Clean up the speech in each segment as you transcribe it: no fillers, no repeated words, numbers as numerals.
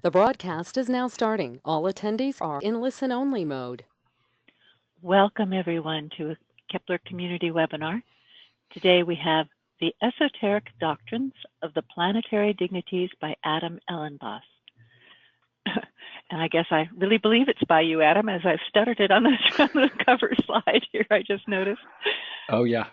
The broadcast is now starting. All attendees are in listen-only mode. Welcome everyone to a Kepler community webinar. Today we have the Esoteric Doctrines of the Planetary Dignities by Adam Elenbaas. And I guess I really believe it's by you, Adam, as I've stuttered it on the cover slide here, I just noticed. Oh, yeah.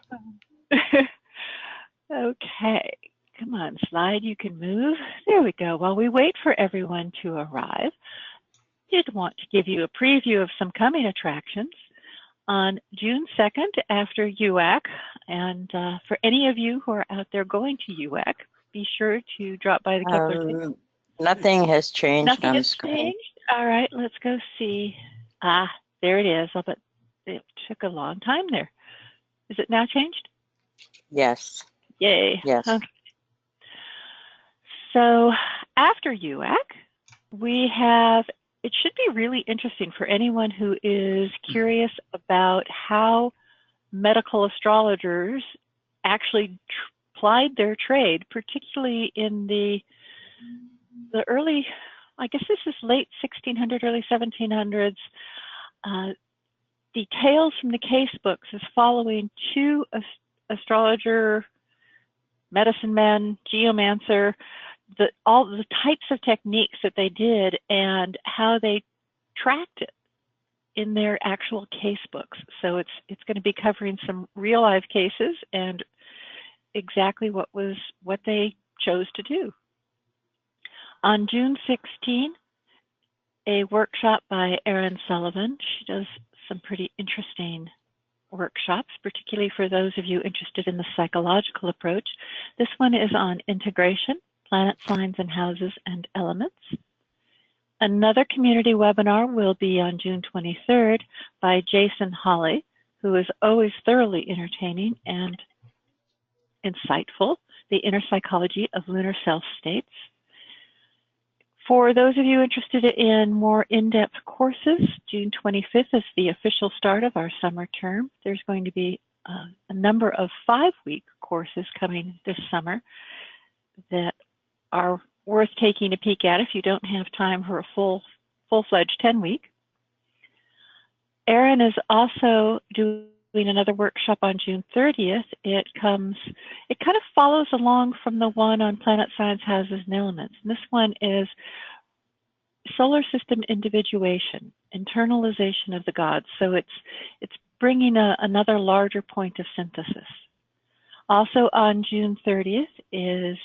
Okay, come on, slide, you can move. There we go. While we wait for everyone to arrive, I did want to give you a preview of some coming attractions. On June 2nd, after UAC, and for any of you who are out there going to UAC, be sure to drop by the Kepler. Nothing has changed Nothing on the has screen. changed? All right, let's go see. Ah, there it is. But it took a long time there. Is it now changed? Yes. Yay. Yes. Okay. So after UAC, we have, it should be really interesting for anyone who is curious about how medical astrologers actually plied their trade, particularly in the early, I guess this is late 1600s, early 1700s. Details from the case books is following two astrologer, medicine men, geomancer, all the types of techniques that they did and how they tracked it in their actual case books. So it's going to be covering some real life cases and exactly what they chose to do. On June 16, a workshop by Erin Sullivan. She does some pretty interesting workshops, particularly for those of you interested in the psychological approach. This one is on integration, planet signs and houses and elements. Another community webinar will be on June 23rd by Jason Hawley, who is always thoroughly entertaining and insightful, the inner psychology of lunar self-states. For those of you interested in more in-depth courses, June 25th is the official start of our summer term. There's going to be a number of 5-week courses coming this summer that are worth taking a peek at if you don't have time for a full-fledged 10-week. Erin is also doing another workshop on June 30th. It kind of follows along from the one on planet signs, houses, and elements. And this one is solar system individuation, internalization of the gods. So it's bringing another larger point of synthesis. Also on June 30th is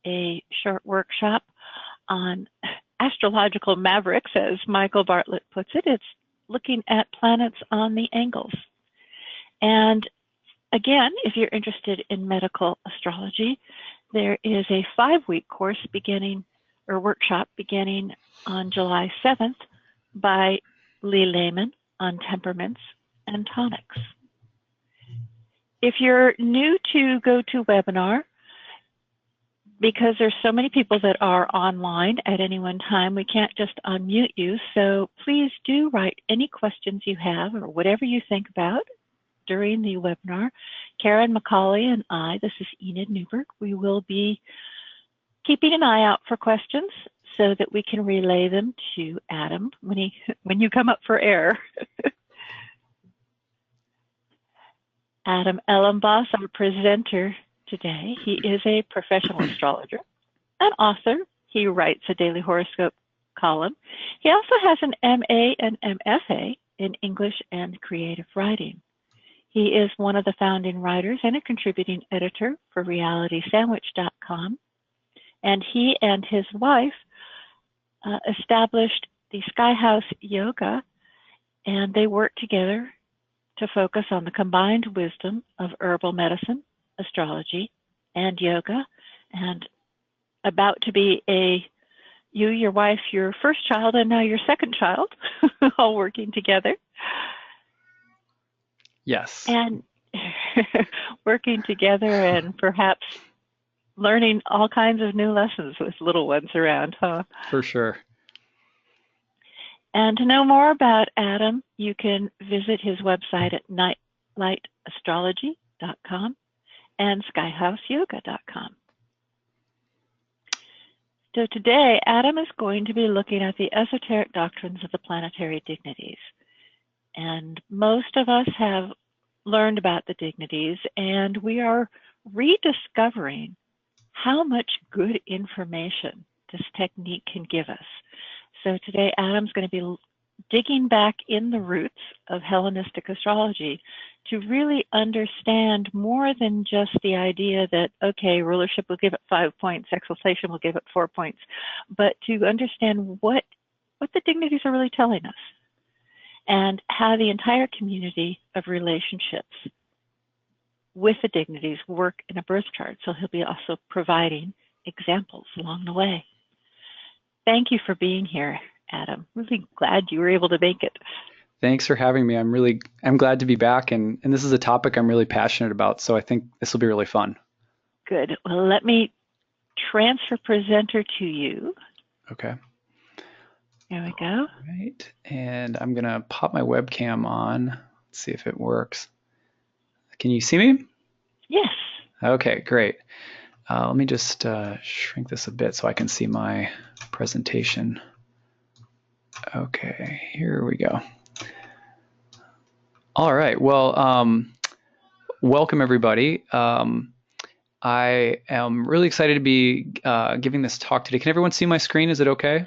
a short workshop on astrological mavericks, as Michael Bartlett puts it. It's looking at planets on the angles. And again, if you're interested in medical astrology, there is a 5-week course workshop beginning on July 7th by Lee Lehman on temperaments and tonics. If you're new to GoToWebinar, because there's so many people that are online at any one time, we can't just unmute you. So please do write any questions you have or whatever you think about during the webinar. Karen McCauley and I, this is Enid Newberg, we will be keeping an eye out for questions so that we can relay them to Adam when you come up for air. Adam Elenbaas, our presenter today. He is a professional astrologer, an author. He writes a daily horoscope column. He also has an MA and MFA in English and creative writing. He is one of the founding writers and a contributing editor for RealitySandwich.com. And he and his wife established the Sky House Yoga, and they work together to focus on the combined wisdom of herbal medicine, astrology, and yoga. And about to be you, your wife, your first child, and now your second child, all working together. Yes. And working together and perhaps learning all kinds of new lessons with little ones around, huh? For sure. And to know more about Adam, you can visit his website at nightlightastrology.com and skyhouseyoga.com. So today, Adam is going to be looking at the Esoteric Doctrines of the Planetary Dignities. And most of us have learned about the dignities, and we are rediscovering how much good information this technique can give us. So today, Adam's going to be digging back in the roots of Hellenistic astrology to really understand more than just the idea that, okay, rulership will give it 5 points, exaltation will give it 4 points, but to understand what the dignities are really telling us and how the entire community of relationships with the dignities work in a birth chart. So he'll be also providing examples along the way. Thank you for being here, Adam. Really glad you were able to make it. Thanks for having me. I'm glad to be back, and this is a topic I'm really passionate about, so I think this will be really fun. Good. Well, let me transfer presenter to you. Okay. There we go. All right, and I'm gonna pop my webcam on. Let's see if it works. Can you see me? Yes. Okay, great. Let me just shrink this a bit so I can see my presentation. Okay, here we go. All right, well, welcome everybody. I am really excited to be giving this talk today. Can everyone see my screen? Is it okay?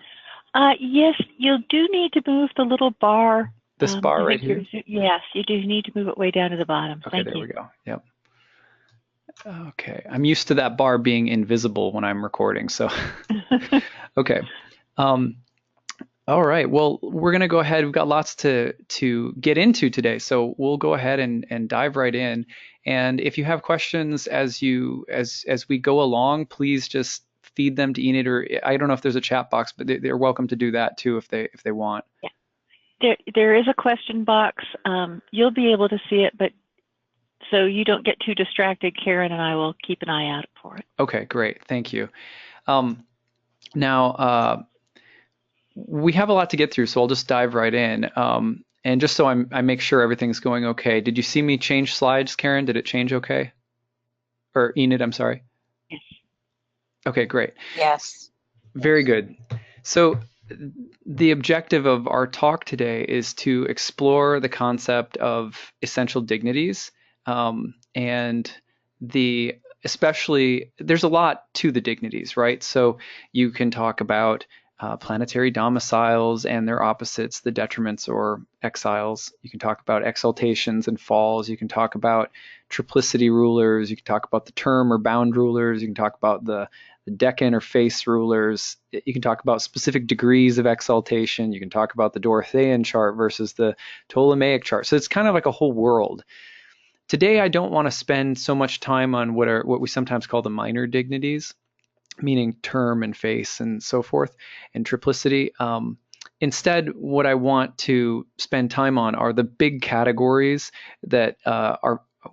Yes, you do need to move the little bar. This bar right here? Yes, you do need to move it way down to the bottom. Okay, there we go. Yep. Okay, I'm used to that bar being invisible when I'm recording, so. Okay. All right, well, we're going to go ahead. We've got lots to get into today, so we'll go ahead and dive right in. And if you have questions as we go along, please just feed them to Enid, or I don't know if there's a chat box, but they're welcome to do that too if they want. Yeah. There is a question box. You'll be able to see it, but so you don't get too distracted, Karen and I will keep an eye out for it. Okay, great. Thank you. Now, we have a lot to get through, so I'll just dive right in. And just so I make sure everything's going okay, did you see me change slides, Karen? Did it change okay? Or Enid, I'm sorry. Yes. Okay, great. Yes. Very good. So the objective of our talk today is to explore the concept of essential dignities, and especially there's a lot to the dignities, right? So you can talk about planetary domiciles and their opposites, the detriments or exiles. You can talk about exaltations and falls. You can talk about triplicity rulers. You can talk about the term or bound rulers. You can talk about the decan or face rulers. You can talk about specific degrees of exaltation. You can talk about the Dorothean chart versus the Ptolemaic chart. So it's kind of like a whole world. Today, I don't want to spend so much time on what we sometimes call the minor dignities, meaning term and face and so forth, and triplicity. Instead, what I want to spend time on are the big categories that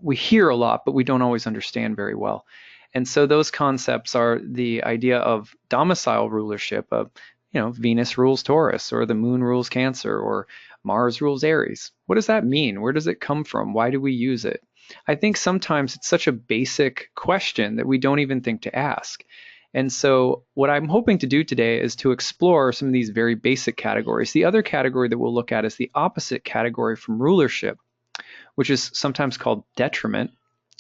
we hear a lot, but we don't always understand very well. And so those concepts are the idea of domicile rulership, of Venus rules Taurus, or the moon rules Cancer, or Mars rules Aries. What does that mean? Where does it come from? Why do we use it? I think sometimes it's such a basic question that we don't even think to ask. And so what I'm hoping to do today is to explore some of these very basic categories. The other category that we'll look at is the opposite category from rulership, which is sometimes called detriment,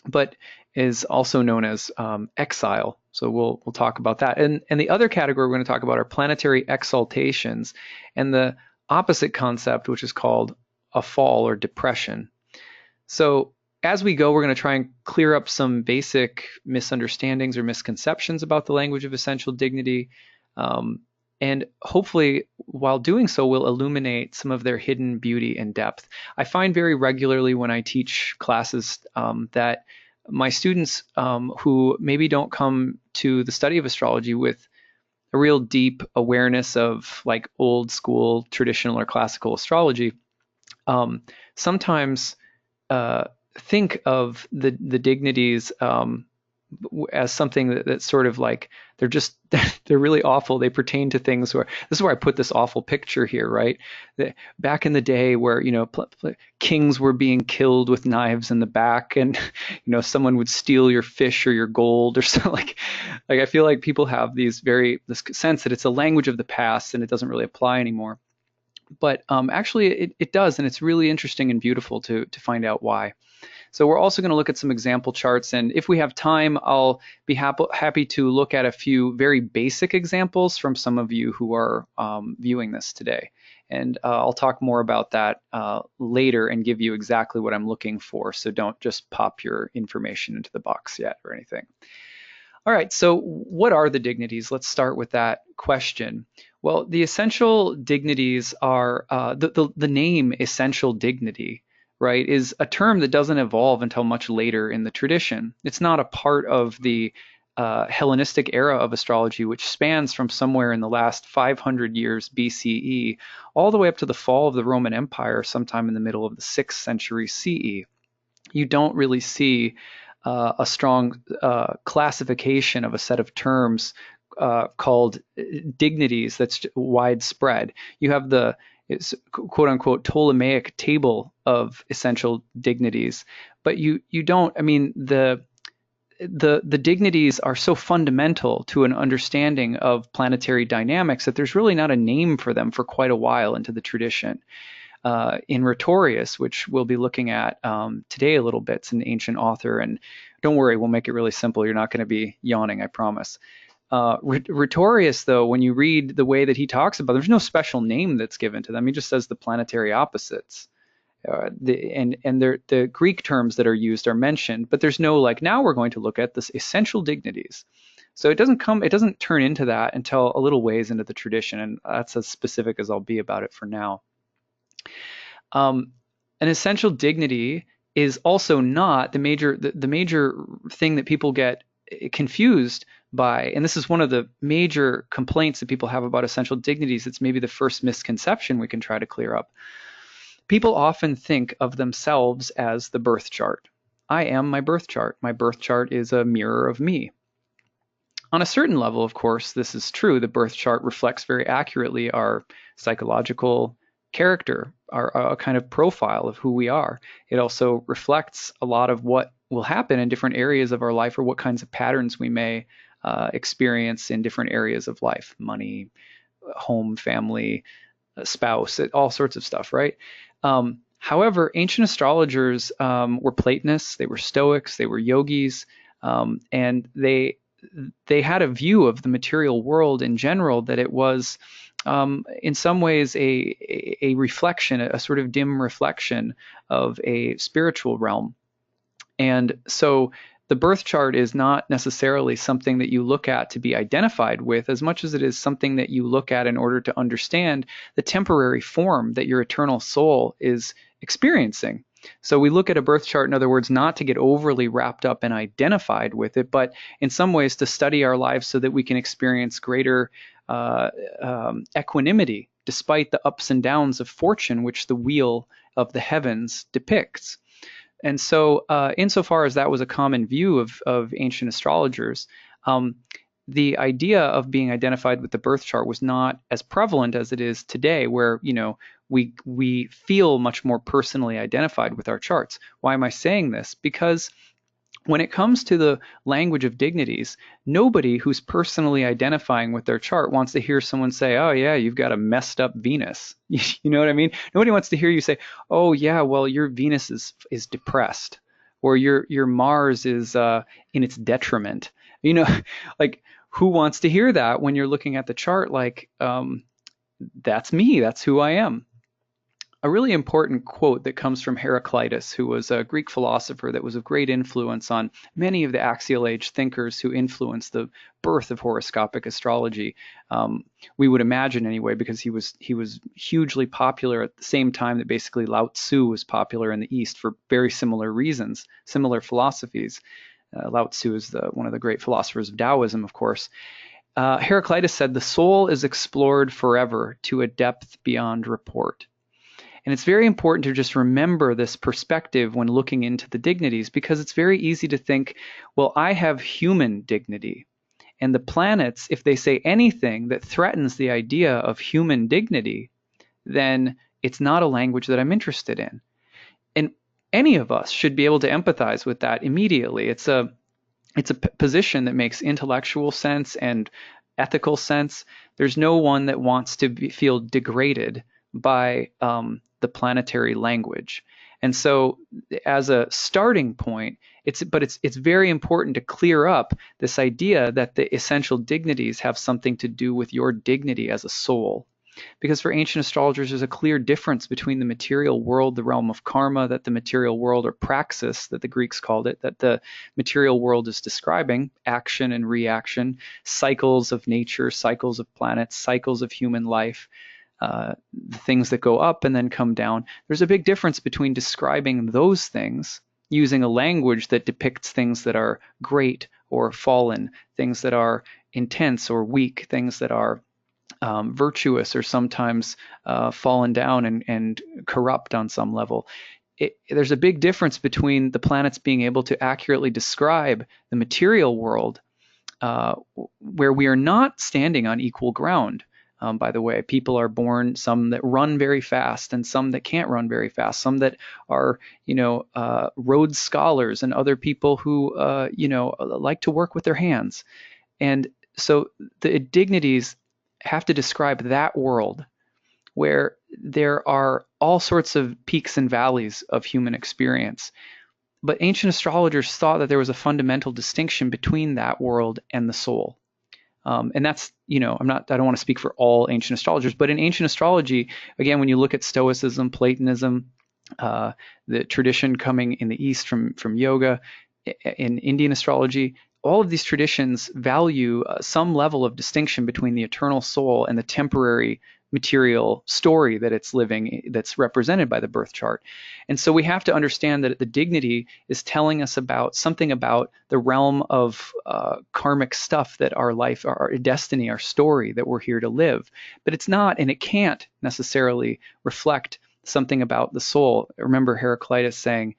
but is also known as exile. So we'll talk about that. And the other category we're going to talk about are planetary exaltations, and the opposite concept, which is called a fall or depression. So as we go, we're going to try and clear up some basic misunderstandings or misconceptions about the language of essential dignity. And hopefully, while doing so, we'll illuminate some of their hidden beauty and depth. I find very regularly when I teach classes that my students who maybe don't come to the study of astrology with a real deep awareness of like old school traditional or classical astrology sometimes think of the dignities as something that's sort of like they're really awful. They pertain to things where, this is where I put this awful picture here, right? Back in the day where, kings were being killed with knives in the back, and, someone would steal your fish or your gold or something. Like I feel like people have this sense that it's a language of the past and it doesn't really apply anymore. But actually it does, and it's really interesting and beautiful to find out why. So we're also going to look at some example charts, and if we have time, I'll be happy to look at a few very basic examples from some of you who are viewing this today. And I'll talk more about that later and give you exactly what I'm looking for, so don't just pop your information into the box yet or anything. All right, so what are the dignities? Let's start with that question. Well, the essential dignities are, the name essential dignity, right, is a term that doesn't evolve until much later in the tradition. It's not a part of the Hellenistic era of astrology, which spans from somewhere in the last 500 years BCE all the way up to the fall of the Roman Empire sometime in the middle of the 6th century CE. You don't really see a strong classification of a set of terms called dignities that's widespread. You have the quote unquote Ptolemaic table of essential dignities, but you don't, I mean, the dignities are so fundamental to an understanding of planetary dynamics that there's really not a name for them for quite a while into the tradition. In Rhetorius, which we'll be looking at today a little bit, it's an ancient author, and don't worry, we'll make it really simple. You're not going to be yawning, I promise. Rhetorius, though, when you read the way that he talks about, there's no special name that's given to them. He just says the planetary opposites. The Greek terms that are used are mentioned, but there's no like, now we're going to look at this essential dignities. So it doesn't turn into that until a little ways into the tradition, and that's as specific as I'll be about it for now. An essential dignity is also not the major thing that people get confused by, and this is one of the major complaints that people have about essential dignities. It's maybe the first misconception we can try to clear up. People often think of themselves as the birth chart. I am my birth chart. My birth chart is a mirror of me. On a certain level, of course, this is true. The birth chart reflects very accurately our psychological character, our kind of profile of who we are. It also reflects a lot of what will happen in different areas of our life, or what kinds of patterns we may experience in different areas of life: money, home, family, spouse, all sorts of stuff, right? However, ancient astrologers were Platonists, they were Stoics, they were yogis, and they had a view of the material world in general that it was in some ways a reflection, a sort of dim reflection of a spiritual realm. And so the birth chart is not necessarily something that you look at to be identified with, as much as it is something that you look at in order to understand the temporary form that your eternal soul is experiencing. So we look at a birth chart, in other words, not to get overly wrapped up and identified with it, but in some ways to study our lives so that we can experience greater equanimity despite the ups and downs of fortune which the wheel of the heavens depicts. And so insofar as that was a common view of ancient astrologers, the idea of being identified with the birth chart was not as prevalent as it is today, where, you know, we feel much more personally identified with our charts. Why am I saying this? Because when it comes to the language of dignities, nobody who's personally identifying with their chart wants to hear someone say, oh yeah, you've got a messed up Venus. You know what I mean? Nobody wants to hear you say, oh yeah, well, your Venus is depressed, or your Mars is in its detriment. You know, like, who wants to hear that when you're looking at the chart? Like, that's me, that's who I am. A really important quote that comes from Heraclitus, who was a Greek philosopher that was of great influence on many of the axial age thinkers who influenced the birth of horoscopic astrology. We would imagine anyway, because he was hugely popular at the same time that basically Lao Tzu was popular in the East for very similar reasons, similar philosophies. Lao Tzu is one of the great philosophers of Taoism, of course. Heraclitus said, "The soul is explored forever to a depth beyond report." And it's very important to just remember this perspective when looking into the dignities, because it's very easy to think, well, I have human dignity. And the planets, if they say anything that threatens the idea of human dignity, then it's not a language that I'm interested in. And any of us should be able to empathize with that immediately. It's a position that makes intellectual sense and ethical sense. There's no one that wants to feel degraded by the planetary language. And so as a starting point, it's very important to clear up this idea that the essential dignities have something to do with your dignity as a soul. Because for ancient astrologers, there's a clear difference between the material world, the realm of karma, that the material world, or praxis, that the Greeks called it, that the material world is describing, action and reaction, cycles of nature, cycles of planets, cycles of human life, the things that go up and then come down. There's a big difference between describing those things using a language that depicts things that are great or fallen, things that are intense or weak, things that are virtuous or sometimes fallen down and corrupt on some level. There's a big difference between the planets being able to accurately describe the material world, where we are not standing on equal ground. By the way, people are born, some that run very fast and some that can't run very fast, some that are, Rhodes scholars, and other people who, like to work with their hands. And so the dignities have to describe that world where there are all sorts of peaks and valleys of human experience. But ancient astrologers thought that there was a fundamental distinction between that world and the soul. And that's, I don't want to speak for all ancient astrologers, but in ancient astrology, again, when you look at Stoicism, Platonism, the tradition coming in the East from yoga, in Indian astrology, all of these traditions value some level of distinction between the eternal soul and the temporary material story that it's living, that's represented by the birth chart. And so we have to understand that the dignity is telling us about something about the realm of karmic stuff, that our life, our destiny, our story, that we're here to live. But it's not, and it can't necessarily reflect something about the soul. Remember Heraclitus saying,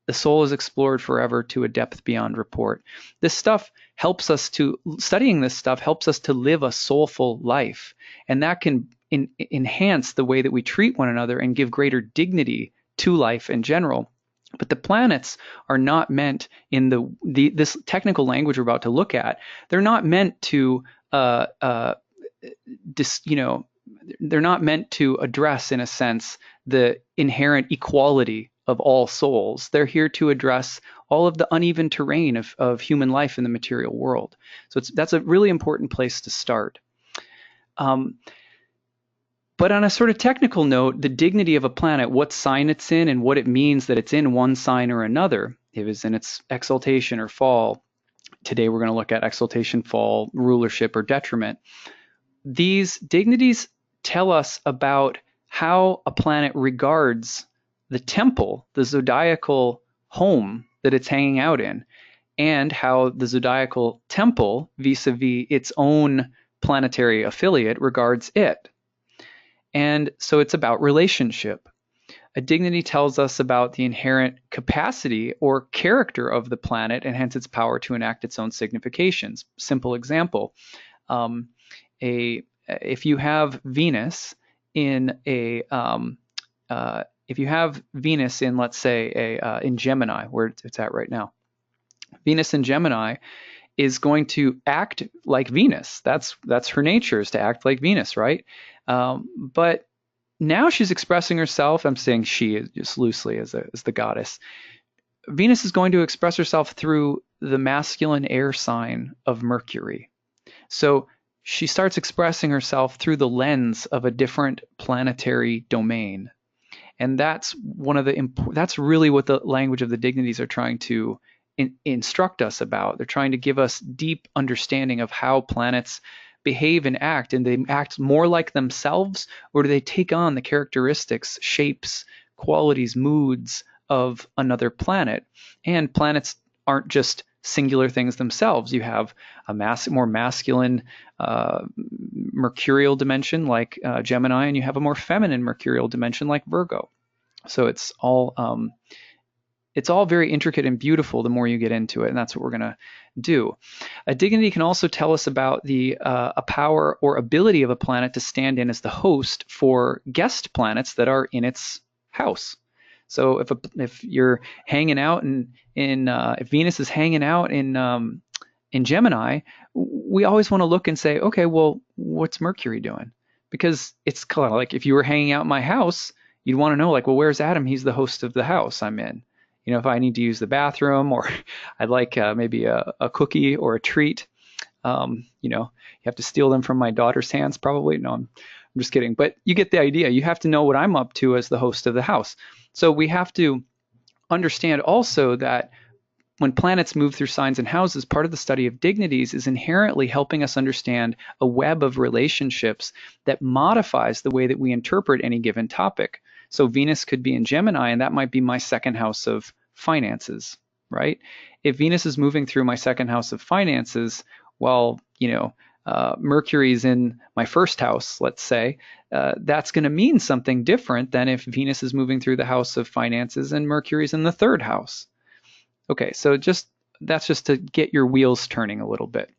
"The soul is explored forever to a depth beyond report." This stuff helps us to, studying this stuff helps us to live a soulful life. And that can enhance the way that we treat one another and give greater dignity to life in general. But the planets are not meant, in this technical language we're about to look at, they're not meant to, they're not meant to address, in a sense, the inherent equality of all souls. They're here to address all of the uneven terrain of human life in the material world. So that's a really important place to start. But on a sort of technical note, the dignity of a planet, what sign it's in and what it means that it's in one sign or another, if it's in its exaltation or fall. Today we're going to look at exaltation, fall, rulership, or detriment. These dignities tell us about how a planet regards the temple, the zodiacal home that it's hanging out in, and how the zodiacal temple, vis-a-vis its own planetary affiliate, regards it. And so it's about relationship. A dignity tells us about the inherent capacity or character of the planet, and hence its power to enact its own significations. Simple example, if you have Venus in let's say in Gemini, where it's at right now, Venus in Gemini is going to act like Venus. That's her nature, is to act like Venus, right? But now she's expressing herself. I'm saying she just loosely as the goddess. Venus is going to express herself through the masculine air sign of Mercury. So she starts expressing herself through the lens of a different planetary domain. And that's that's really what the language of the dignities are trying to instruct us about. They're trying to give us deep understanding of how planets behave and act. And they act more like themselves, or do they take on the characteristics, shapes, qualities, moods of another planet? And planets aren't just singular things themselves. You have a more masculine mercurial dimension like Gemini, and you have a more feminine mercurial dimension like Virgo. So it's all very intricate and beautiful the more you get into it, and that's what we're going to do. A dignity can also tell us about a power or ability of a planet to stand in as the host for guest planets that are in its house. So if you're hanging out if Venus is hanging out in Gemini, we always want to look and say, okay, well, what's Mercury doing? Because it's kind of like if you were hanging out in my house, you'd want to know, like, well, where's Adam? He's the host of the house I'm in. If I need to use the bathroom, or I'd like maybe a cookie or a treat, you have to steal them from my daughter's hands probably. No, I'm just kidding. But you get the idea. You have to know what I'm up to as the host of the house. So we have to understand also that when planets move through signs and houses, part of the study of dignities is inherently helping us understand a web of relationships that modifies the way that we interpret any given topic. So Venus could be in Gemini, and that might be my second house of finances, right? If Venus is moving through my second house of finances, while Mercury's in my first house, let's say, that's going to mean something different than if Venus is moving through the house of finances and Mercury's in the third house. Okay, so that's just to get your wheels turning a little bit.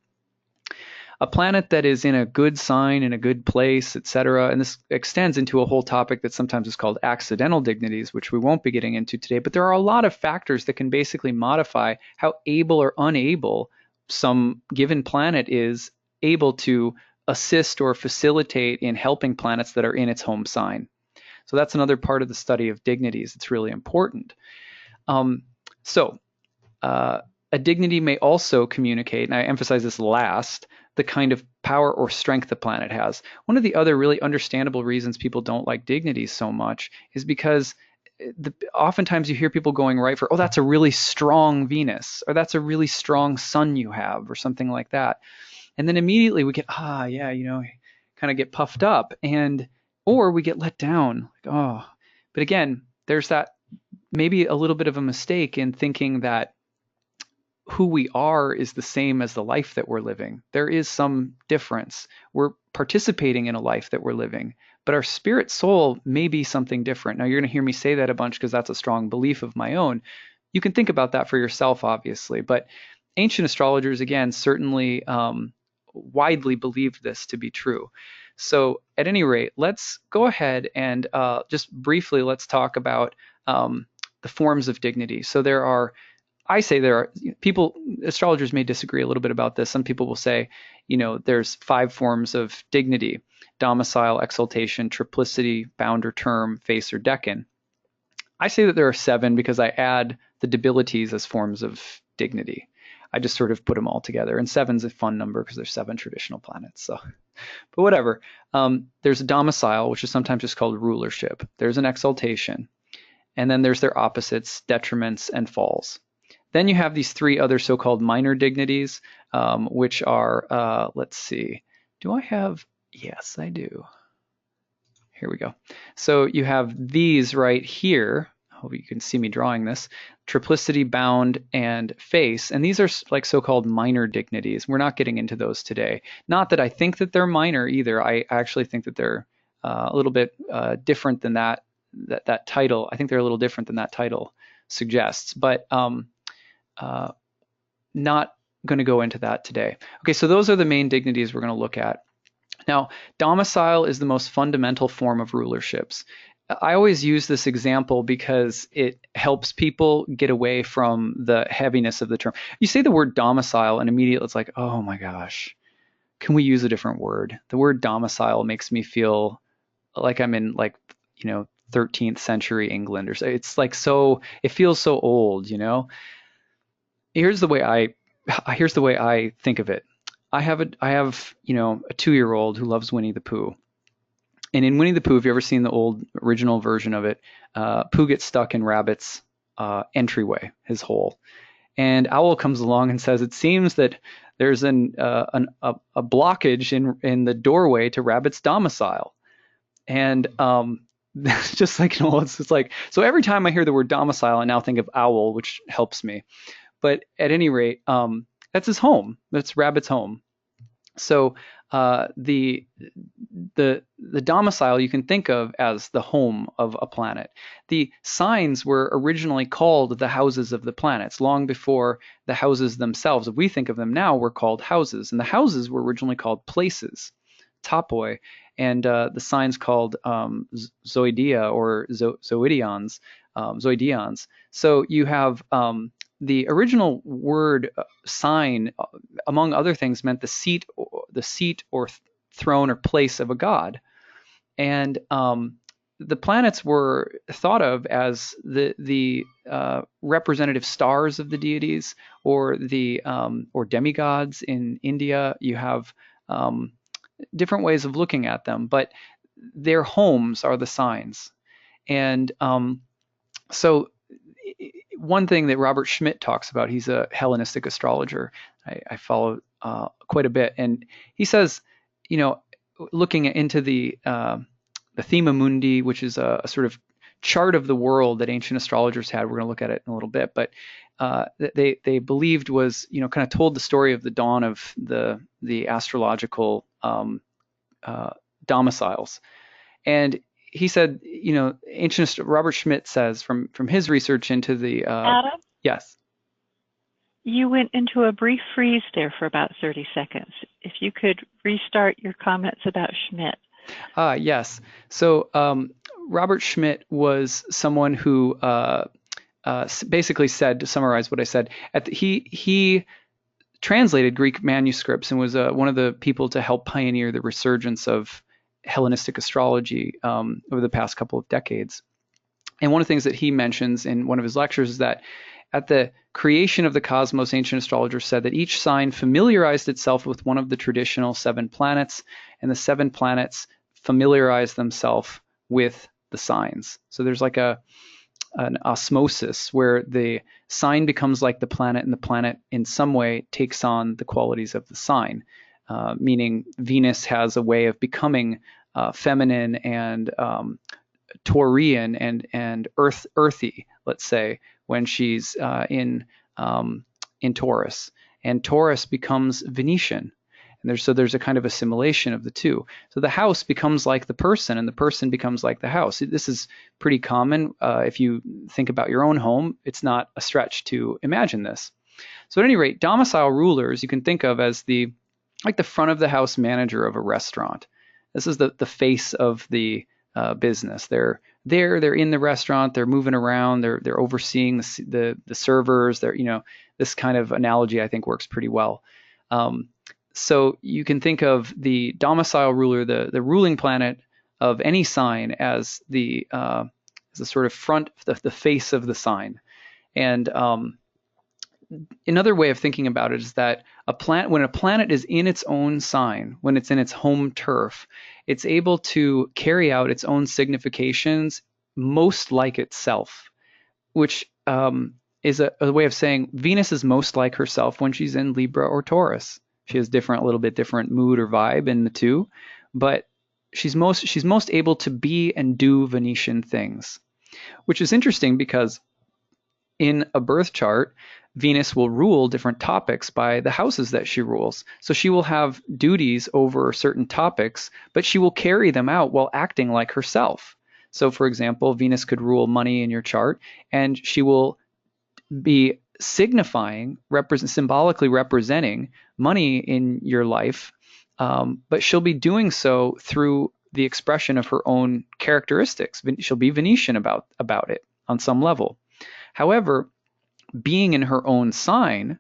A planet that is in a good sign, in a good place, etc., and this extends into a whole topic that sometimes is called accidental dignities, which we won't be getting into today, but there are a lot of factors that can basically modify how able or unable some given planet is able to assist or facilitate in helping planets that are in its home sign. So that's another part of the study of dignities. It's really important. A dignity may also communicate, and I emphasize this last, the kind of power or strength the planet has. One of the other really understandable reasons people don't like dignities so much is because oftentimes you hear people going right for, oh, that's a really strong Venus, or that's a really strong sun you have, or something like that. And then immediately we get, kind of get puffed up, or we get let down. Like, oh, but again, there's that maybe a little bit of a mistake in thinking that who we are is the same as the life that we're living. There is some difference. We're participating in a life that we're living, but our spirit soul may be something different. Now, you're going to hear me say that a bunch because that's a strong belief of my own. You can think about that for yourself, obviously, but ancient astrologers, again, certainly widely believed this to be true. So at any rate, let's go ahead and just briefly, let's talk about the forms of dignity. So there are people, astrologers may disagree a little bit about this. Some people will say, there's 5 forms of dignity: domicile, exaltation, triplicity, bound or term, face or decan. I say that there are 7 because I add the debilities as forms of dignity. I just sort of put them all together. And 7's a fun number because there's 7 traditional planets. So, but whatever. There's a domicile, which is sometimes just called rulership. There's an exaltation. And then there's their opposites, detriments and falls. Then you have these 3 other so-called minor dignities, which are, let's see, do I have? Yes, I do. Here we go. So you have these right here. I hope you can see me drawing this: triplicity, bound, and face. And these are like so-called minor dignities. We're not getting into those today. Not that I think that they're minor either. I actually think that they're a little bit different than that title. I think they're a little different than that title suggests. But not going to go into that today. Okay, so those are the main dignities we're going to look at. Now, domicile is the most fundamental form of rulerships. I always use this example because it helps people get away from the heaviness of the term. You say the word domicile and immediately it's like, oh my gosh, can we use a different word? The word domicile makes me feel like I'm in 13th century England, or so. It's like it feels so old, Here's the way I think of it. I have a 2-year-old who loves Winnie the Pooh. And in Winnie the Pooh, if you've ever seen the old original version of it, Pooh gets stuck in Rabbit's entryway, his hole. And Owl comes along and says, it seems that there's a blockage in the doorway to Rabbit's domicile. And just like, it's just like, so every time I hear the word domicile, I now think of Owl, which helps me. But at any rate, that's his home. That's Rabbit's home. So the domicile you can think of as the home of a planet. The signs were originally called the houses of the planets long before the houses themselves, if we think of them now, were called houses. And the houses were originally called places, topoi, and the signs called zoidia or zoidions, zoidions. So you have the original word sign, among other things, meant the seat or throne or place of a god. And the planets were thought of as the representative stars of the deities, or the or demigods. In India, you have different ways of looking at them, but their homes are the signs. And so one thing that Robert Schmidt talks about, he's a Hellenistic astrologer I follow quite a bit, and he says, looking into the Thema Mundi, which is a sort of chart of the world that ancient astrologers had. We're going to look at it in a little bit, but they believed was, kind of told the story of the dawn of the astrological domiciles. And he said, ancient Robert Schmidt says from his research into the Adam, yes. You went into a brief freeze there for about 30 seconds. If you could restart your comments about Schmidt. Yes. So Robert Schmidt was someone who basically said, to summarize what I said, he translated Greek manuscripts and was one of the people to help pioneer the resurgence of Hellenistic astrology over the past couple of decades. And one of the things that he mentions in one of his lectures is that at the creation of the cosmos, ancient astrologers said that each sign familiarized itself with one of the traditional 7 planets, and the 7 planets familiarized themselves with the signs. So there's like an osmosis where the sign becomes like the planet, and the planet in some way takes on the qualities of the sign, meaning Venus has a way of becoming feminine and Taurian and earthy, let's say, when she's in Taurus, and Taurus becomes Venetian. And there's a kind of assimilation of the two. So the house becomes like the person, and the person becomes like the house. This is pretty common. If you think about your own home, it's not a stretch to imagine this. So at any rate, domicile rulers you can think of as the front of the house manager of a restaurant. This is the face of the business. They're in the restaurant, they're moving around, they're overseeing the servers. This kind of analogy I think works pretty well. So you can think of the domicile ruler, the ruling planet of any sign, as the sort of front, the face of the sign. And another way of thinking about it is that when a planet is in its own sign, when it's in its home turf, it's able to carry out its own significations most like itself, which is a way of saying Venus is most like herself when she's in Libra or Taurus. She has a little bit different mood or vibe in the two, but she's most able to be and do Venetian things, which is interesting because in a birth chart, Venus will rule different topics by the houses that she rules. So she will have duties over certain topics, but she will carry them out while acting like herself. So for example, Venus could rule money in your chart, and she will be symbolically representing money in your life, but she'll be doing so through the expression of her own characteristics. She'll be Venetian about it on some level. However, being in her own sign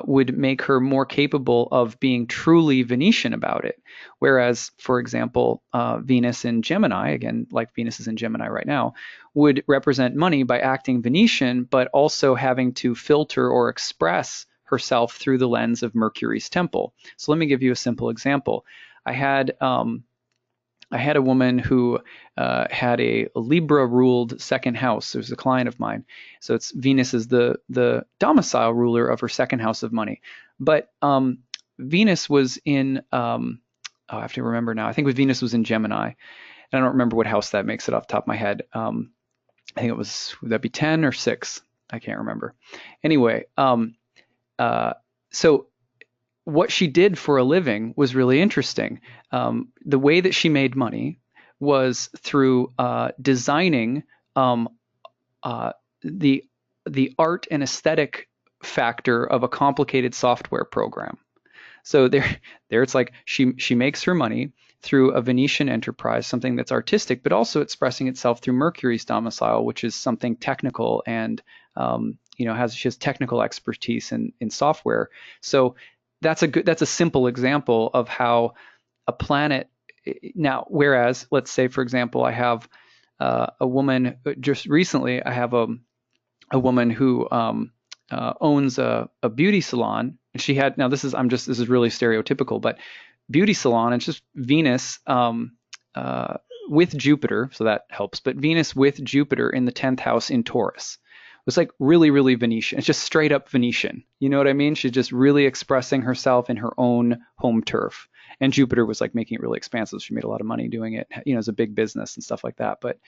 would make her more capable of being truly Venetian about it. Whereas, for example, Venus in Gemini, again, like Venus is in Gemini right now, would represent money by acting Venetian, but also having to filter or express herself through the lens of Mercury's temple. So let me give you a simple example. I had a woman who had a Libra-ruled second house. It was a client of mine. So Venus is the domicile ruler of her second house of money. But Venus was in, I have to remember now. I think Venus was in Gemini. And I don't remember what house that makes it off the top of my head. I think would that be 10 or 6? I can't remember. Anyway, so what she did for a living was really interesting. The way that she made money was through designing the art and aesthetic factor of a complicated software program. So there it's like she makes her money through a Venetian enterprise, something that's artistic, but also expressing itself through Mercury's domicile, which is something technical and she has technical expertise in software. So that's a simple example of how a planet now. Whereas, let's say, for example, I have a woman. Just recently, I have a woman who owns a beauty salon, and she had, now this is really stereotypical, but beauty salon, it's just Venus with Jupiter, so that helps, but Venus with Jupiter in the 10th house in Taurus. It was like really, really Venetian. It's just straight up Venetian. You know what I mean? She's just really expressing herself in her own home turf. And Jupiter was like making it really expansive. She made a lot of money doing it, as a big business and stuff like that. But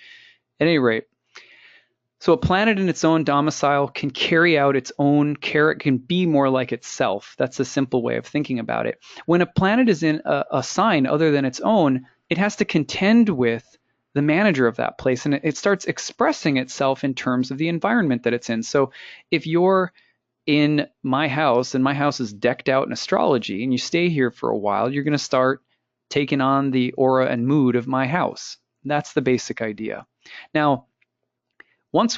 at any rate, so a planet in its own domicile can carry out its own character, can be more like itself. That's a simple way of thinking about it. When a planet is in a sign other than its own, it has to contend with the manager of that place, and it starts expressing itself in terms of the environment that it's in. So if you're in my house and my house is decked out in astrology and you stay here for a while, you're going to start taking on the aura and mood of my house. That's the basic idea. Now, when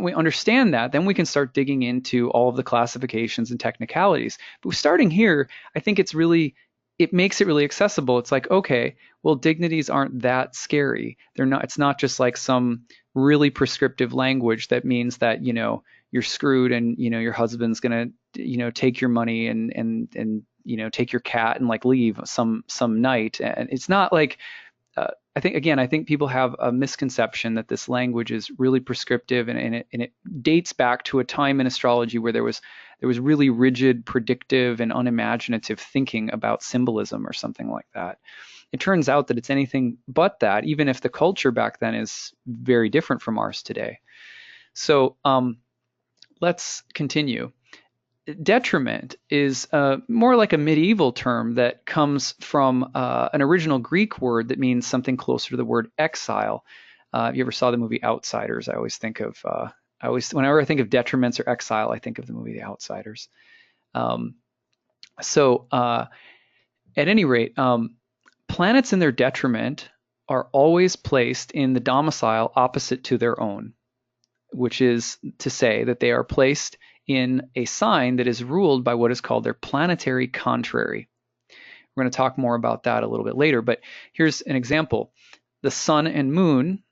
we understand that, then we can start digging into all of the classifications and technicalities. But starting here, I think it makes it really accessible. It's like, okay, well, dignities aren't that scary. It's not just like some really prescriptive language that means that, you're screwed and, your husband's going to, take your money and take your cat and like leave some night. And it's not like, I think people have a misconception that this language is really prescriptive, and it dates back to a time in astrology where there was really rigid, predictive, and unimaginative thinking about symbolism or something like that. It turns out that it's anything but that, even if the culture back then is very different from ours today. So let's continue. Detriment is more like a medieval term that comes from an original Greek word that means something closer to the word exile. If you ever saw the movie Outsiders, I always think of, whenever I think of detriments or exile, I think of the movie The Outsiders. At any rate, planets in their detriment are always placed in the domicile opposite to their own, which is to say that they are placed in a sign that is ruled by what is called their planetary contrary. We're going to talk more about that a little bit later, but here's an example. The sun and moon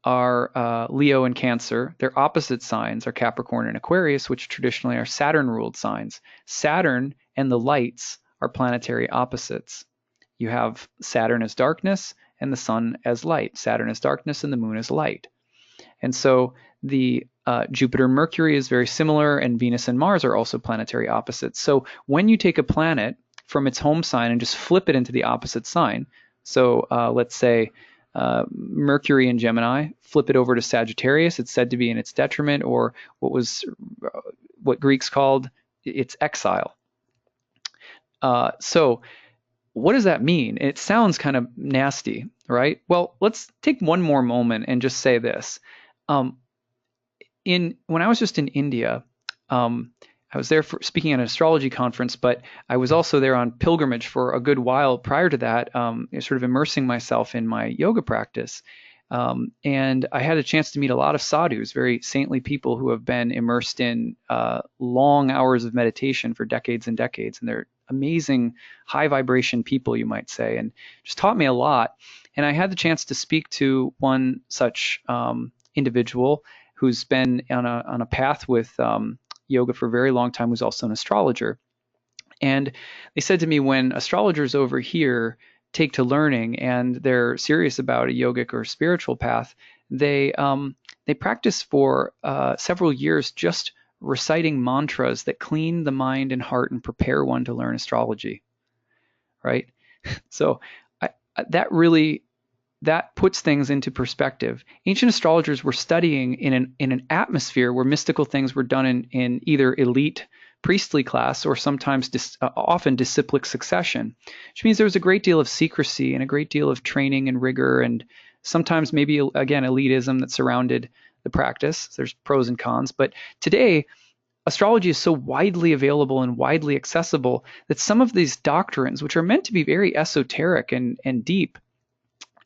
are Leo and Cancer. Their opposite signs are Capricorn and Aquarius, which traditionally are Saturn-ruled signs. Saturn and the lights are planetary opposites. You have Saturn as darkness and the sun as light. Saturn as darkness and the moon as light. And so the Jupiter and Mercury is very similar, and Venus and Mars are also planetary opposites. So when you take a planet from its home sign and just flip it into the opposite sign, so let's say Mercury in Gemini, flip it over to Sagittarius, it's said to be in its detriment, or what Greeks called its exile. So what does that mean? It sounds kind of nasty, right? Well, let's take one more moment and just say this. When I was just in India, I was there for speaking at an astrology conference, but I was also there on pilgrimage for a good while prior to that, sort of immersing myself in my yoga practice. And I had a chance to meet a lot of sadhus, very saintly people who have been immersed in long hours of meditation for decades and decades. And they're amazing, high vibration people, you might say, and just taught me a lot. And I had the chance to speak to one such individual who's been on a path with yoga for a very long time, who's also an astrologer. And they said to me, when astrologers over here take to learning and they're serious about a yogic or spiritual path, they practice for several years just reciting mantras that clean the mind and heart and prepare one to learn astrology, right? So that puts things into perspective. Ancient astrologers were studying in an atmosphere where mystical things were done in either elite priestly class, or sometimes often disciplic succession, which means there was a great deal of secrecy and a great deal of training and rigor, and sometimes maybe, again, elitism that surrounded the practice. There's pros and cons. But today, astrology is so widely available and widely accessible that some of these doctrines, which are meant to be very esoteric and deep,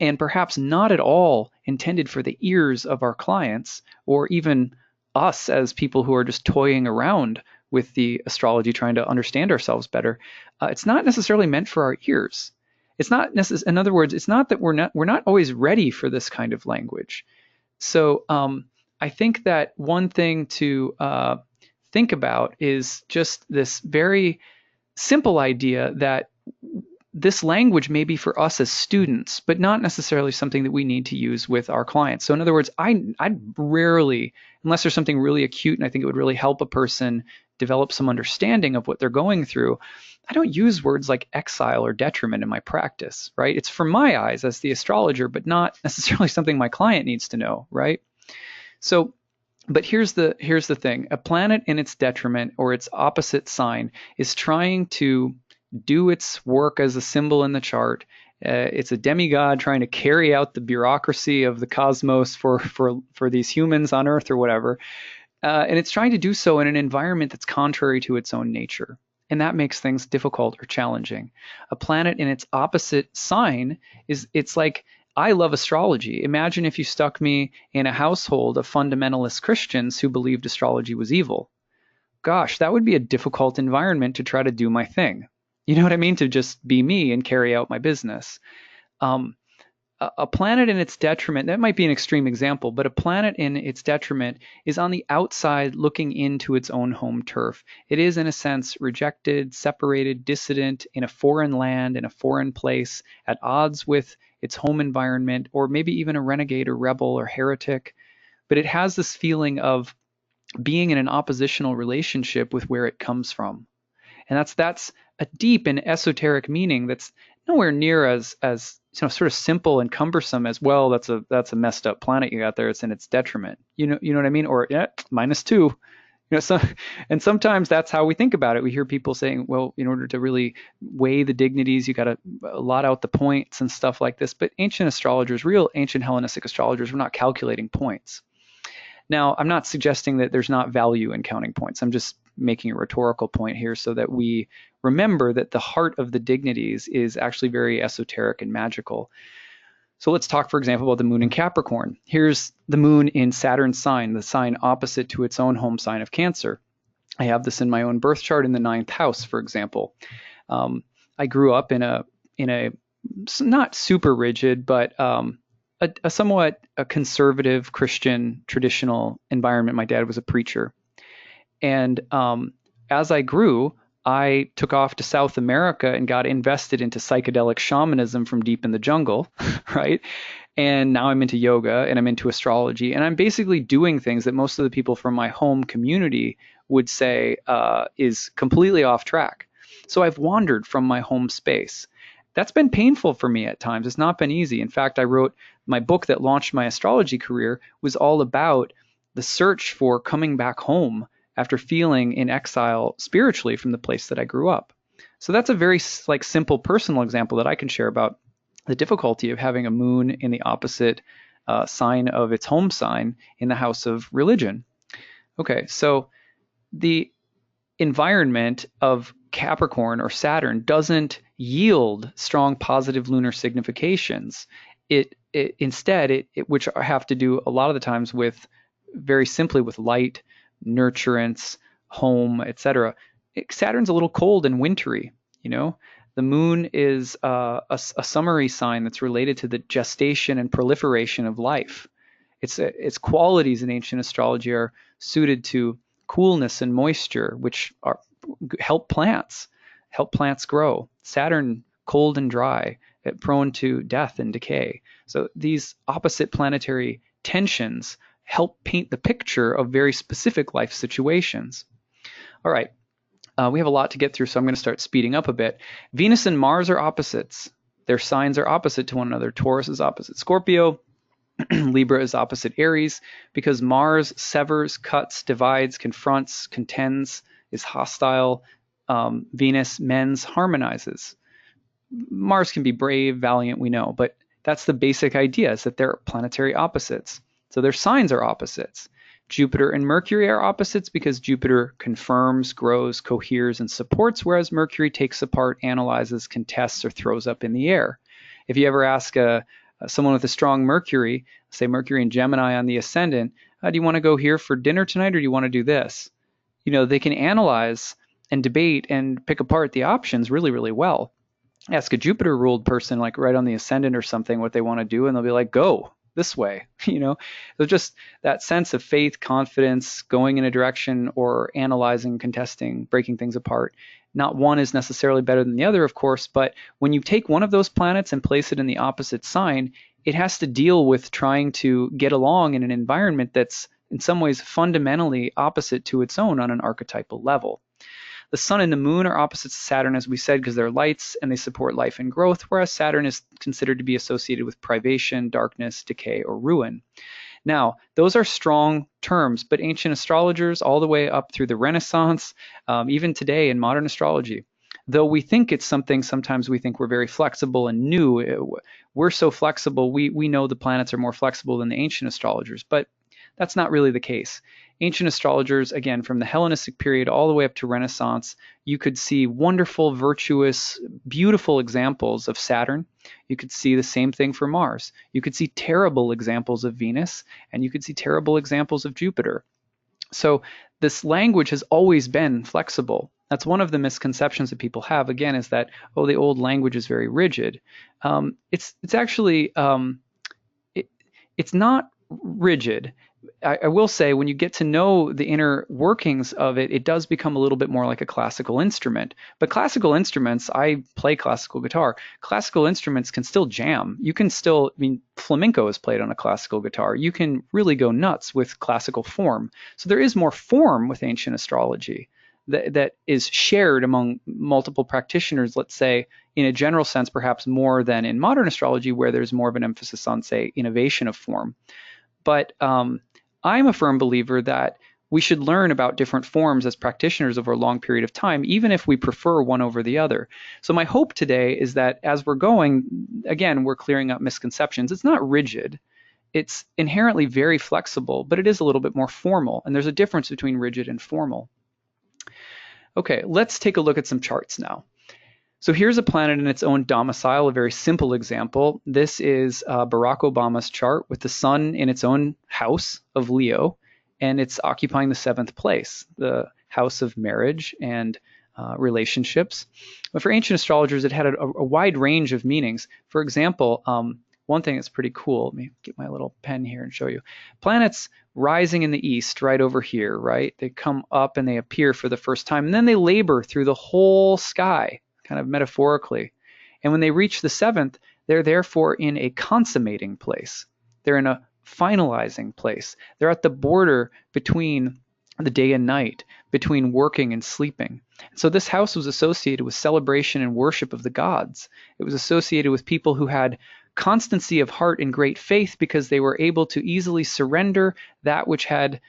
and perhaps not at all intended for the ears of our clients, or even us as people who are just toying around with the astrology, trying to understand ourselves better, it's not necessarily meant for our ears. It's not in other words, it's not that we're not always ready for this kind of language. So I think that one thing to think about is just this very simple idea that this language may be for us as students, but not necessarily something that we need to use with our clients. So in other words, I'd rarely, unless there's something really acute and I think it would really help a person develop some understanding of what they're going through, I don't use words like exile or detriment in my practice, right? It's from my eyes as the astrologer, but not necessarily something my client needs to know, right? So, but here's the thing. A planet in its detriment, or its opposite sign, is trying to do its work as a symbol in the chart. It's a demigod trying to carry out the bureaucracy of the cosmos for these humans on Earth or whatever. And it's trying to do so in an environment that's contrary to its own nature. And that makes things difficult or challenging. A planet in its opposite sign it's like, I love astrology. Imagine if you stuck me in a household of fundamentalist Christians who believed astrology was evil. Gosh, that would be a difficult environment to try to do my thing. You know what I mean? To just be me and carry out my business. A planet in its detriment, that might be an extreme example, but a planet in its detriment is on the outside looking into its own home turf. It is, in a sense, rejected, separated, dissident, in a foreign land, in a foreign place, at odds with its home environment, or maybe even a renegade or rebel or heretic. But it has this feeling of being in an oppositional relationship with where it comes from. And that's a deep and esoteric meaning that's nowhere near as sort of simple and cumbersome as, well, that's a messed up planet you got there. It's in its detriment. You know what I mean? Or -2. And sometimes that's how we think about it. We hear people saying, well, in order to really weigh the dignities, you got to lot out the points and stuff like this. But ancient astrologers, real ancient Hellenistic astrologers, were not calculating points. Now, I'm not suggesting that there's not value in counting points. I'm just making a rhetorical point here so that we remember that the heart of the dignities is actually very esoteric and magical. So let's talk, for example, about the moon in Capricorn. Here's the moon in Saturn's sign, the sign opposite to its own home sign of Cancer. I have this in my own birth chart in the 9th house, for example. I grew up in a not super rigid, but a somewhat conservative Christian traditional environment. My dad was a preacher. And as I grew, I took off to South America and got invested into psychedelic shamanism from deep in the jungle, right? And now I'm into yoga and I'm into astrology. And I'm basically doing things that most of the people from my home community would say is completely off track. So I've wandered from my home space. That's been painful for me at times. It's not been easy. In fact, I wrote my book that launched my astrology career was all about the search for coming back home after feeling in exile spiritually from the place that I grew up. So that's a very simple personal example that I can share about the difficulty of having a moon in the opposite sign of its home sign in the house of religion. Okay, so the environment of Capricorn or Saturn doesn't yield strong positive lunar significations. Instead, which have to do a lot of the times with, very simply, with light, nurturance, home, etc. Saturn's a little cold and wintry. The moon is a summary sign that's related to the gestation and proliferation of life. Its qualities in ancient astrology are suited to coolness and moisture, which help plants grow. Saturn, cold and dry, prone to death and decay. So these opposite planetary tensions help paint the picture of very specific life situations. All right, we have a lot to get through, so I'm going to start speeding up a bit. Venus and Mars are opposites. Their signs are opposite to one another. Taurus is opposite Scorpio. Libra is opposite Aries, because Mars severs, cuts, divides, confronts, contends, is hostile. Venus, mens, harmonizes. Mars can be brave, valiant, we know, but that's the basic idea, is that they're planetary opposites. So their signs are opposites. Jupiter and Mercury are opposites because Jupiter confirms, grows, coheres, and supports, whereas Mercury takes apart, analyzes, contests, or throws up in the air. If you ever ask someone with a strong Mercury, say Mercury and Gemini on the ascendant, do you want to go here for dinner tonight, or do you want to do this? You know, they can analyze and debate and pick apart the options really, really well. Ask a Jupiter ruled person, like right on the ascendant or something, what they want to do, and they'll be like, go this way. You know, so just that sense of faith, confidence, going in a direction, or analyzing, contesting, breaking things apart. Not one is necessarily better than the other, of course, but when you take one of those planets and place it in the opposite sign, it has to deal with trying to get along in an environment that's in some ways fundamentally opposite to its own on an archetypal level. The sun and the moon are opposites to Saturn, as we said, because they're lights and they support life and growth, whereas Saturn is considered to be associated with privation, darkness, decay, or ruin. Now, those are strong terms, but ancient astrologers, all the way up through the Renaissance, even today in modern astrology, though we think it's something, sometimes we think we're very flexible and new. We're so flexible, we know the planets are more flexible than the ancient astrologers, but that's not really the case. Ancient astrologers, again, from the Hellenistic period all the way up to Renaissance, you could see wonderful, virtuous, beautiful examples of Saturn. You could see the same thing for Mars. You could see terrible examples of Venus, and you could see terrible examples of Jupiter. So this language has always been flexible. That's one of the misconceptions that people have, again, is that, oh, the old language is very rigid. It's actually, it's not rigid. I will say, when you get to know the inner workings of it, it does become a little bit more like a classical instrument. But classical instruments, I play classical guitar. Classical instruments can still jam. You can still, I mean, flamenco is played on a classical guitar. You can really go nuts with classical form. So there is more form with ancient astrology that is shared among multiple practitioners, let's say, in a general sense, perhaps more than in modern astrology, where there's more of an emphasis on, say, innovation of form. But I'm a firm believer that we should learn about different forms as practitioners over a long period of time, even if we prefer one over the other. So my hope today is that as we're going, again, we're clearing up misconceptions. It's not rigid. It's inherently very flexible, but it is a little bit more formal. And there's a difference between rigid and formal. Okay, let's take a look at some charts now. So here's a planet in its own domicile, a very simple example. This is Barack Obama's chart with the sun in its own house of Leo, and it's occupying the 7th place, the house of marriage and relationships. But for ancient astrologers, it had a wide range of meanings. For example, one thing that's pretty cool, let me get my little pen here and show you. Planets rising in the east, right over here, right? They come up and they appear for the first time, and then they labor through the whole sky, kind of metaphorically. And when they reach the 7th, they're therefore in a consummating place. They're in a finalizing place. They're at the border between the day and night, between working and sleeping. So this house was associated with celebration and worship of the gods. It was associated with people who had constancy of heart and great faith because they were able to easily surrender that which had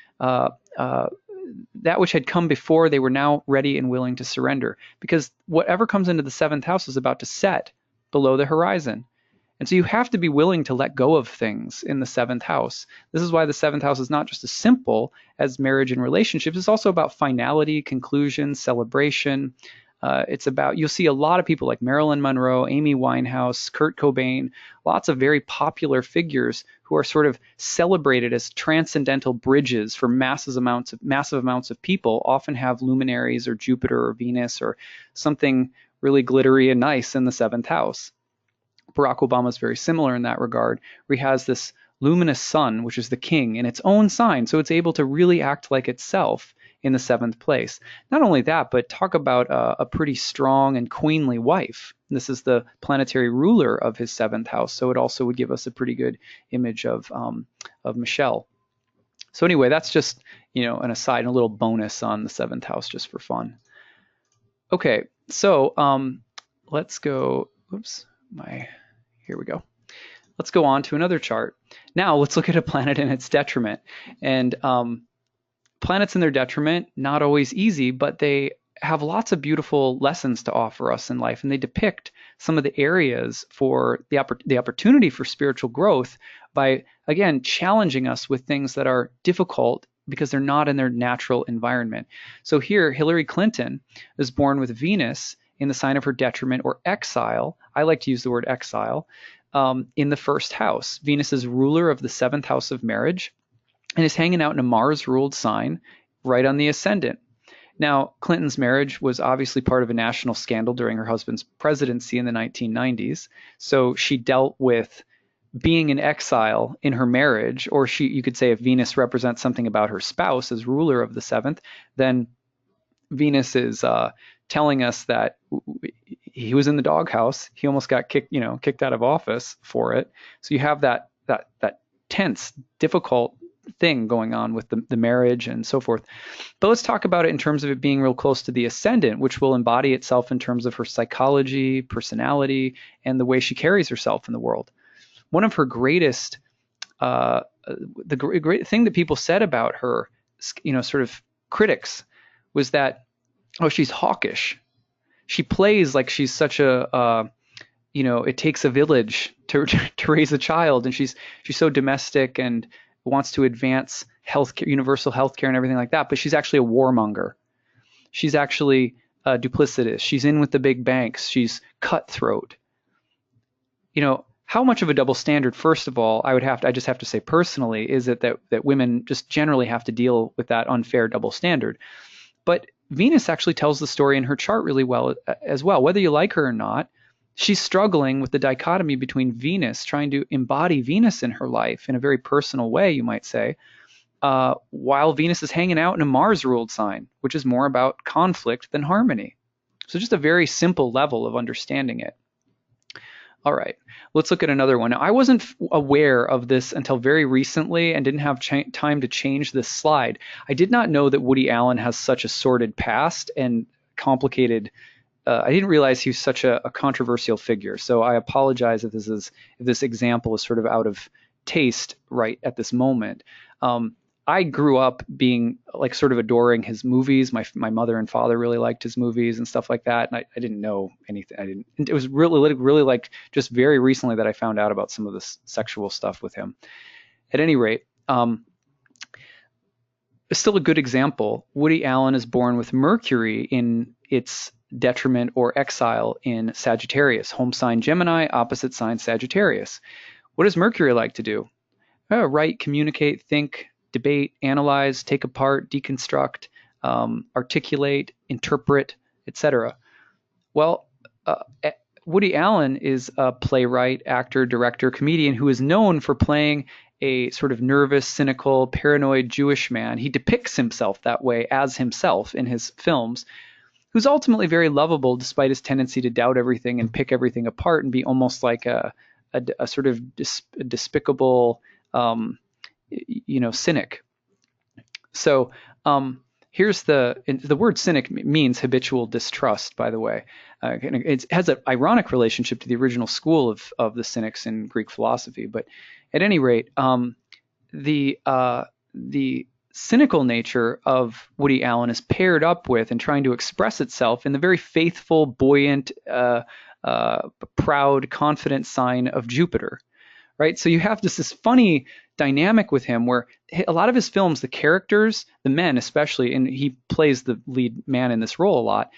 come before. They were now ready and willing to surrender, because whatever comes into the 7th house is about to set below the horizon. And so you have to be willing to let go of things in the 7th house. This is why the 7th house is not just as simple as marriage and relationships. It's also about finality, conclusion, celebration. It's about, you'll see a lot of people like Marilyn Monroe, Amy Winehouse, Kurt Cobain, lots of very popular figures who are sort of celebrated as transcendental bridges for massive amounts of people, often have luminaries or Jupiter or Venus or something really glittery and nice in the 7th house. Barack Obama is very similar in that regard, where he has this luminous sun, which is the king, in its own sign, so it's able to really act like itself in the 7th place. Not only that, but talk about a pretty strong and queenly wife. This is the planetary ruler of his 7th house, so it also would give us a pretty good image of Michelle. So anyway, that's just, an aside and a little bonus on the 7th house just for fun. Okay, so let's go. Oops, here we go. Let's go on to another chart. Now let's look at a planet in its detriment. And Planets in their detriment, not always easy, but they have lots of beautiful lessons to offer us in life, and they depict some of the areas for the opportunity for spiritual growth by, again, challenging us with things that are difficult because they're not in their natural environment. So here, Hillary Clinton is born with Venus in the sign of her detriment or exile. I like to use the word exile in the first house. Venus is ruler of the seventh house of marriage and is hanging out in a Mars-ruled sign right on the ascendant. Now, Clinton's marriage was obviously part of a national scandal during her husband's presidency in the 1990s. So she dealt with being in exile in her marriage, or you could say if Venus represents something about her spouse as ruler of the seventh, then Venus is telling us that he was in the doghouse. He almost got kicked out of office for it. So you have that tense, difficult thing going on with the marriage and so forth. But let's talk about it in terms of it being real close to the ascendant, which will embody itself in terms of her psychology, personality, and the way she carries herself in the world. One of her greatest, the great thing that people said about her, sort of critics, was that, oh, she's hawkish. She plays like she's such a, it takes a village to raise a child, and she's so domestic and wants to advance healthcare, universal healthcare, and everything like that. But she's actually a warmonger. She's actually duplicitous. She's in with the big banks. She's cutthroat. How much of a double standard, first of all, I just have to say personally, is it that women just generally have to deal with that unfair double standard. But Venus actually tells the story in her chart really well as well. Whether you like her or not, she's struggling with the dichotomy between Venus, trying to embody Venus in her life in a very personal way, you might say, while Venus is hanging out in a Mars-ruled sign, which is more about conflict than harmony. So just a very simple level of understanding it. All right, let's look at another one. Now, I wasn't aware of this until very recently and didn't have time to change this slide. I did not know that Woody Allen has such a sordid past and complicated. I didn't realize he was such a controversial figure. So I apologize if this example is sort of out of taste right at this moment. I grew up being sort of adoring his movies. My mother and father really liked his movies and stuff like that. And I didn't know anything. It was really just very recently that I found out about some of this sexual stuff with him. At any rate, still a good example. Woody Allen is born with Mercury in its detriment or exile in Sagittarius, home sign Gemini, opposite sign Sagittarius. What does Mercury like to do? Write, communicate, think, debate, analyze, take apart, deconstruct, articulate, interpret, etc. Well, Woody Allen is a playwright, actor, director, comedian who is known for playing a sort of nervous, cynical, paranoid Jewish man. He depicts himself that way as himself in his films, who's ultimately very lovable despite his tendency to doubt everything and pick everything apart and be almost like a sort of despicable cynic. So here's the word cynic means habitual distrust, by the way. It has an ironic relationship to the original school of the Cynics in Greek philosophy. But at any rate, the cynical nature of Woody Allen is paired up with and trying to express itself in the very faithful, buoyant, proud, confident sign of Jupiter. Right? So you have this funny dynamic with him where a lot of his films, the characters, the men especially, and he plays the lead man in this role a lot,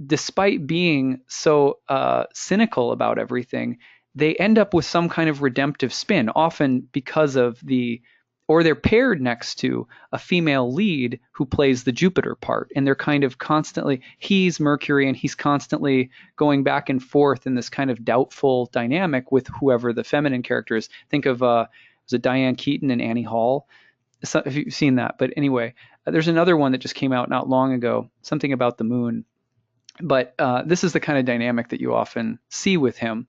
despite being so cynical about everything, they end up with some kind of redemptive spin, often because of or they're paired next to a female lead who plays the Jupiter part. And they're kind of constantly, he's Mercury and he's constantly going back and forth in this kind of doubtful dynamic with whoever the feminine character is. Think of, was it Diane Keaton and Annie Hall? If you've seen that. But anyway, there's another one that just came out not long ago, something about the moon. But this is the kind of dynamic that you often see with him.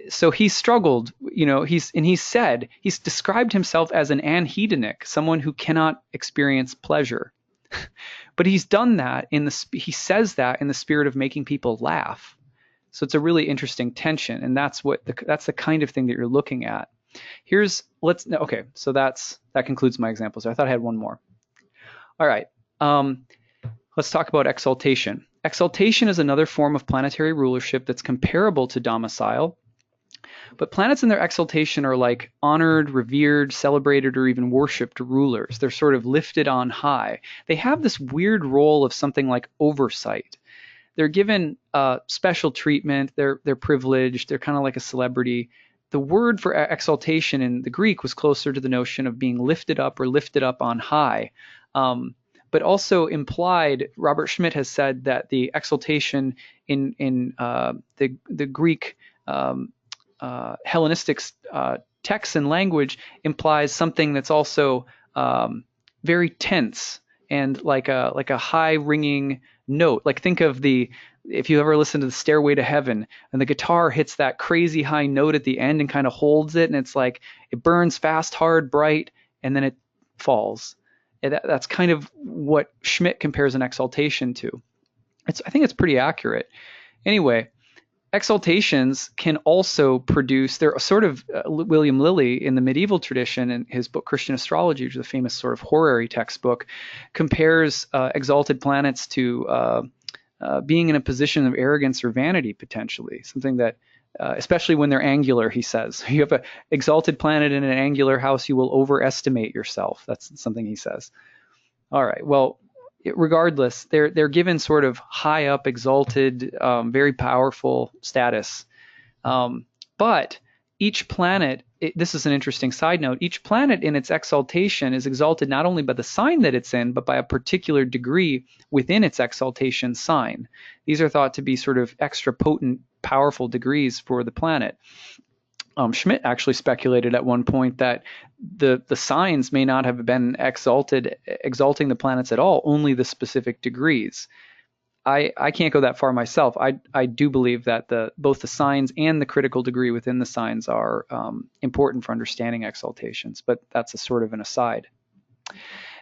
So he struggled, he's described himself as an anhedonic, someone who cannot experience pleasure. But he's done that he says that in the spirit of making people laugh. So it's a really interesting tension, and that's the kind of thing that you're looking at. So that concludes my example. So I thought I had one more. All right. Let's talk about exaltation. Exaltation is another form of planetary rulership that's comparable to domicile, but planets in their exaltation are like honored, revered, celebrated, or even worshipped rulers. They're sort of lifted on high. They have this weird role of something like oversight. They're given special treatment. They're privileged. They're kind of like a celebrity. The word for exaltation in the Greek was closer to the notion of being lifted up or lifted up on high. But also implied, Robert Schmidt has said that the exaltation in the Greek Hellenistic text and language implies something that's also very tense and like a high ringing note. Like think of if you ever listen to the Stairway to Heaven and the guitar hits that crazy high note at the end and kind of holds it, and it's like it burns fast, hard, bright, and then it falls. And that's kind of what Schmidt compares an exaltation to. I think it's pretty accurate. Anyway, exaltations can also produce, they're sort of William Lilly in the medieval tradition in his book Christian Astrology, which is a famous sort of horary textbook, compares exalted planets to being in a position of arrogance or vanity potentially, something that especially when they're angular, he says. You have an exalted planet in an angular house, you will overestimate yourself. That's something he says. All right, well, regardless, they're given sort of high up, exalted, very powerful status. But each planet, this is an interesting side note, each planet in its exaltation is exalted not only by the sign that it's in, but by a particular degree within its exaltation sign. These are thought to be sort of extra potent, powerful degrees for the planet. Schmidt actually speculated at one point that the signs may not have been exalting the planets at all, only the specific degrees. I can't go that far myself. I do believe that both the signs and the critical degree within the signs are important for understanding exaltations, but that's a sort of an aside.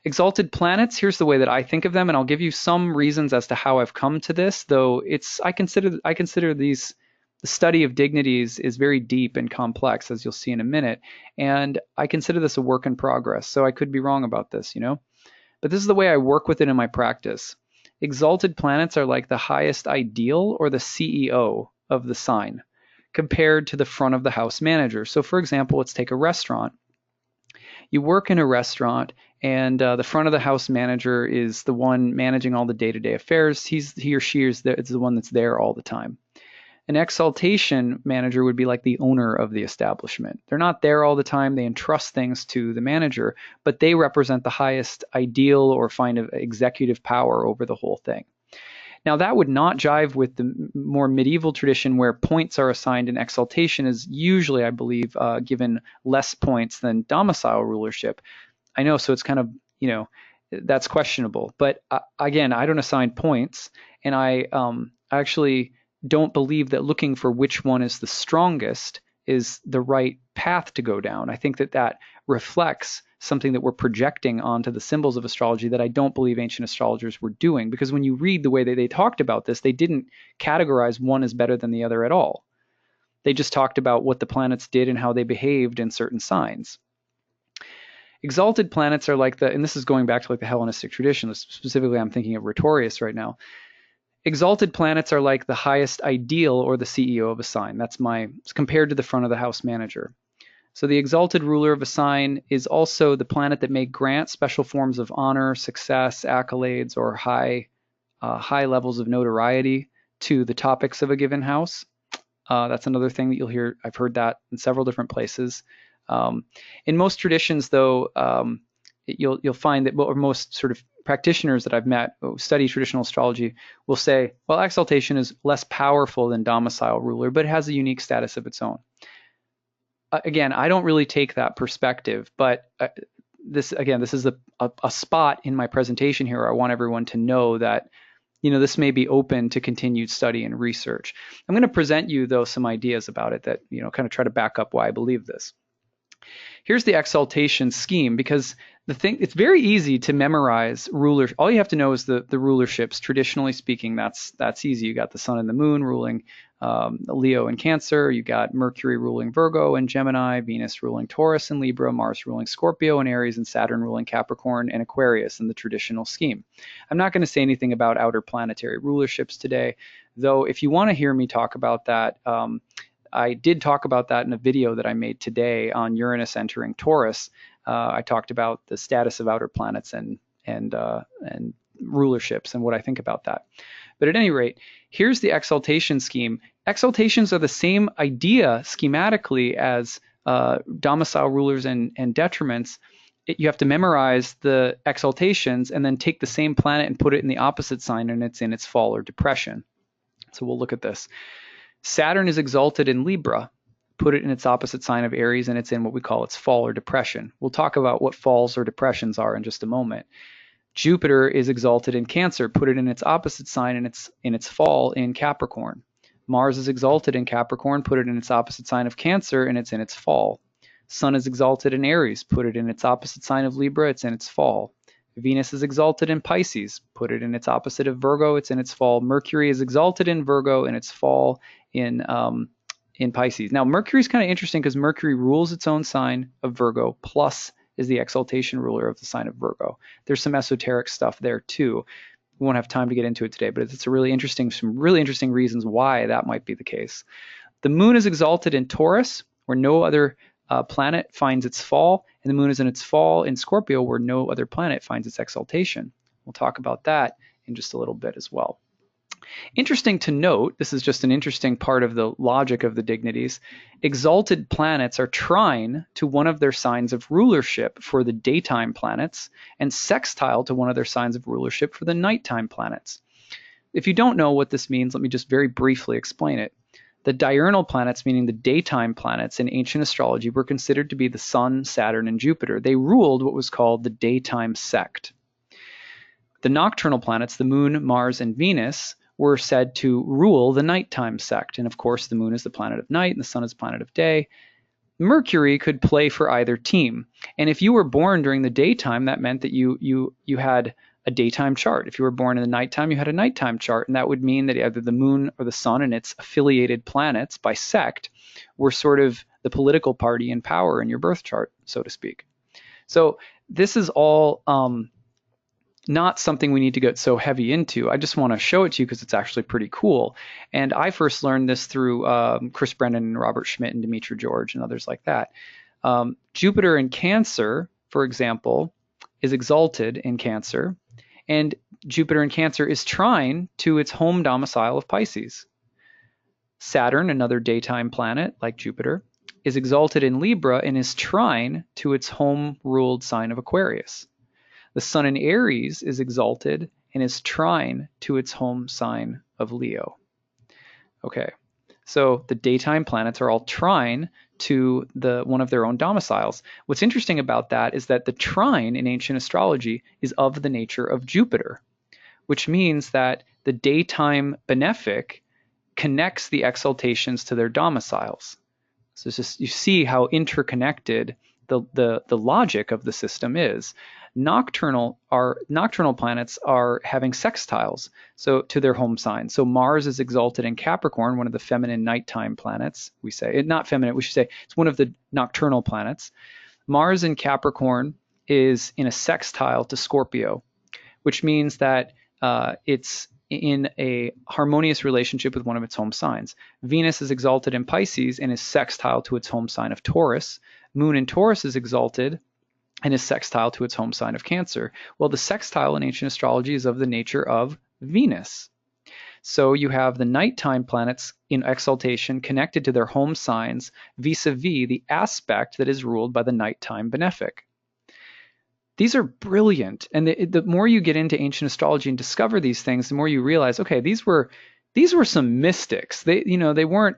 Exalted planets, here's the way that I think of them, and I'll give you some reasons as to how I've come to this, though I consider these, the study of dignities is very deep and complex, as you'll see in a minute, and I consider this a work in progress, so I could be wrong about this, but this is the way I work with it in my practice. Exalted planets are like the highest ideal or the CEO of the sign compared to the front of the house manager. So for example, let's take a restaurant. You work in a restaurant and the front of the house manager is the one managing all the day-to-day affairs. He or she is the one that's there all the time. An exaltation manager would be like the owner of the establishment. They're not there all the time. They entrust things to the manager, but they represent the highest ideal or find of executive power over the whole thing. Now, that would not jive with the more medieval tradition where points are assigned, and exaltation is usually, I believe, given less points than domicile rulership. I know, so it's kind of, that's questionable. But again, I don't assign points, and I actually don't believe that looking for which one is the strongest is the right path to go down. I think that reflects something that we're projecting onto the symbols of astrology that I don't believe ancient astrologers were doing, because when you read the way that they talked about this, they didn't categorize one as better than the other at all. They just talked about what the planets did and how they behaved in certain signs. Exalted planets are like and this is going back to like the Hellenistic tradition, specifically I'm thinking of Rhetorius right now. Exalted planets are like the highest ideal or the CEO of a sign. It's compared to the front of the house manager. So the exalted ruler of a sign is also the planet that may grant special forms of honor, success, accolades, or high levels of notoriety to the topics of a given house. That's another thing that you'll hear. I've heard that in several different places. In most traditions, though, you'll find that, or most sort of practitioners that I've met who study traditional astrology will say, well, exaltation is less powerful than domicile ruler, but it has a unique status of its own. Again, I don't really take that perspective, but this is a spot in my presentation here where I want everyone to know that this may be open to continued study and research. I'm going to present you, though, some ideas about it that kind of try to back up why I believe this. Here's the exaltation scheme, because it's very easy to memorize rulers. All you have to know is the rulerships. Traditionally speaking, that's easy. You got the sun and the moon ruling Leo and Cancer. You got Mercury ruling Virgo and Gemini, Venus ruling Taurus and Libra, Mars ruling Scorpio and Aries, and Saturn ruling Capricorn and Aquarius in the traditional scheme. I'm not going to say anything about outer planetary rulerships today, though if you want to hear me talk about that, I did talk about that in a video that I made today on Uranus entering Taurus. I talked about the status of outer planets and rulerships and what I think about that. But at any rate, here's the exaltation scheme. Exaltations are the same idea schematically as domicile rulers and detriments. You have to memorize the exaltations and then take the same planet and put it in the opposite sign, and it's in its fall or depression. So we'll look at this. Saturn is exalted in Libra. Put it in its opposite sign of Aries, and it's in what we call its fall or depression. We'll talk about what falls or depressions are in just a moment. Jupiter is exalted in Cancer. Put it in its opposite sign, and it's in its fall in Capricorn. Mars is exalted in Capricorn. Put it in its opposite sign of Cancer, and it's in its fall. Sun is exalted in Aries. Put it in its opposite sign of Libra. It's in its fall. Venus is exalted in Pisces. Put it in its opposite of Virgo. It's in its fall. Mercury is exalted in Virgo, and its fall in Pisces. Now, Mercury is kind of interesting because Mercury rules its own sign of Virgo, plus is the exaltation ruler of the sign of Virgo. There's some esoteric stuff there too. We won't have time to get into it today, but it's some really interesting reasons why that might be the case. The moon is exalted in Taurus, where no other planet finds its fall, and the moon is in its fall in Scorpio, where no other planet finds its exaltation. We'll talk about that in just a little bit as well. Interesting to note, this is just an interesting part of the logic of the dignities, exalted planets are trine to one of their signs of rulership for the daytime planets and sextile to one of their signs of rulership for the nighttime planets. If you don't know what this means, let me just very briefly explain it. The diurnal planets, meaning the daytime planets in ancient astrology, were considered to be the Sun, Saturn, and Jupiter. They ruled what was called the daytime sect. The nocturnal planets, the Moon, Mars, and Venus, were said to rule the nighttime sect. And of course, the moon is the planet of night and the sun is the planet of day. Mercury could play for either team. And if you were born during the daytime, that meant that you had a daytime chart. If you were born in the nighttime, you had a nighttime chart. And that would mean that either the moon or the sun and its affiliated planets by sect were sort of the political party in power in your birth chart, so to speak. So this is all not something we need to get so heavy into. I just want to show it to you because it's actually pretty cool. And I first learned this through Chris Brennan and Robert Schmidt and Dimitri George and others like that. Jupiter in Cancer, for example, is exalted in Cancer, and Jupiter in Cancer is trine to its home domicile of Pisces. Saturn, another daytime planet like Jupiter, is exalted in Libra and is trine to its home-ruled sign of Aquarius. The sun in Aries is exalted and is trine to its home sign of Leo. Okay, so the daytime planets are all trine to one of their own domiciles. What's interesting about that is that the trine in ancient astrology is of the nature of Jupiter, which means that the daytime benefic connects the exaltations to their domiciles. So it's just, you see how interconnected the logic of the system is. Nocturnal planets are having sextiles to their home sign. So Mars is exalted in Capricorn, one of the feminine nighttime planets. We say not feminine. We should say it's one of the nocturnal planets. Mars in Capricorn is in a sextile to Scorpio, which means that it's in a harmonious relationship with one of its home signs. Venus is exalted in Pisces and is sextile to its home sign of Taurus. Moon in Taurus is exalted and is sextile to its home sign of Cancer. Well, the sextile in ancient astrology is of the nature of Venus. So you have the nighttime planets in exaltation connected to their home signs vis-a-vis the aspect that is ruled by the nighttime benefic. These are brilliant, and the more you get into ancient astrology and discover these things, the more you realize, okay, these were some mystics. They weren't.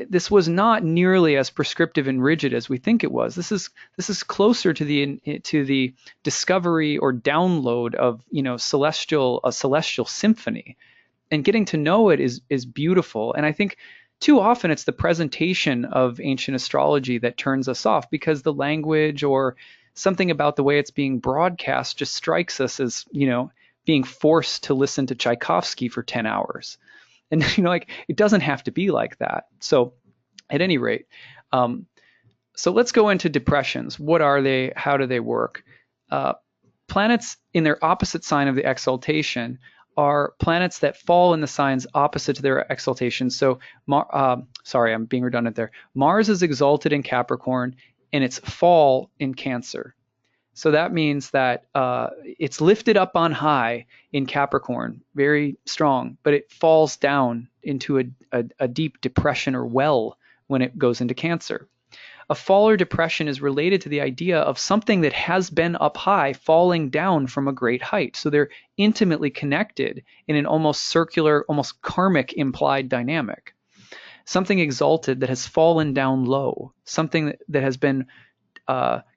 This was not nearly as prescriptive and rigid as we think it was. This is closer to the discovery or download of a celestial symphony, and getting to know it is beautiful. And I think too often it's the presentation of ancient astrology that turns us off, because the language or something about the way it's being broadcast just strikes us as being forced to listen to Tchaikovsky for 10 hours. And like it doesn't have to be like that. So at any rate, so let's go into depressions. What are they? How do they work? Planets in their opposite sign of the exaltation are planets that fall in the signs opposite to their exaltation. So, sorry, I'm being redundant there. Mars is exalted in Capricorn and its fall in Cancer. So that means that it's lifted up on high in Capricorn, very strong, but it falls down into a deep depression or well when it goes into Cancer. A fall or depression is related to the idea of something that has been up high falling down from a great height. So they're intimately connected in an almost circular, almost karmic implied dynamic. Something exalted that has fallen down low, something that has been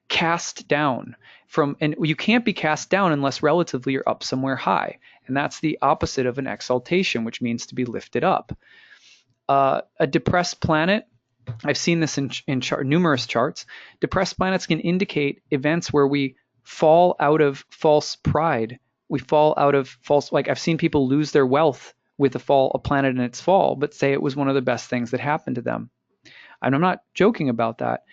cast down from, and you can't be cast down unless relatively you're up somewhere high. And that's the opposite of an exaltation, which means to be lifted up. A depressed planet, I've seen this in numerous charts. Depressed planets can indicate events where we fall out of false pride. We fall out of false, like I've seen people lose their wealth with a planet in its fall, but say it was one of the best things that happened to them. And I'm not joking about that.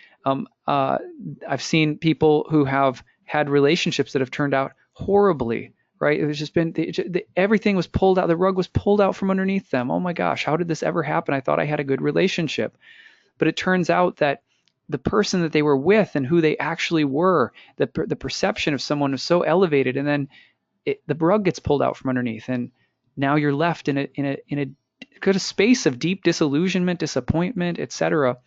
I've seen people who have had relationships that have turned out horribly, right? It was just been, everything was pulled out. The rug was pulled out from underneath them. Oh my gosh, how did this ever happen? I thought I had a good relationship. But it turns out that the person that they were with and who they actually were, the perception of someone was so elevated, and then the rug gets pulled out from underneath, and now you're left in a space of deep disillusionment, disappointment, etc.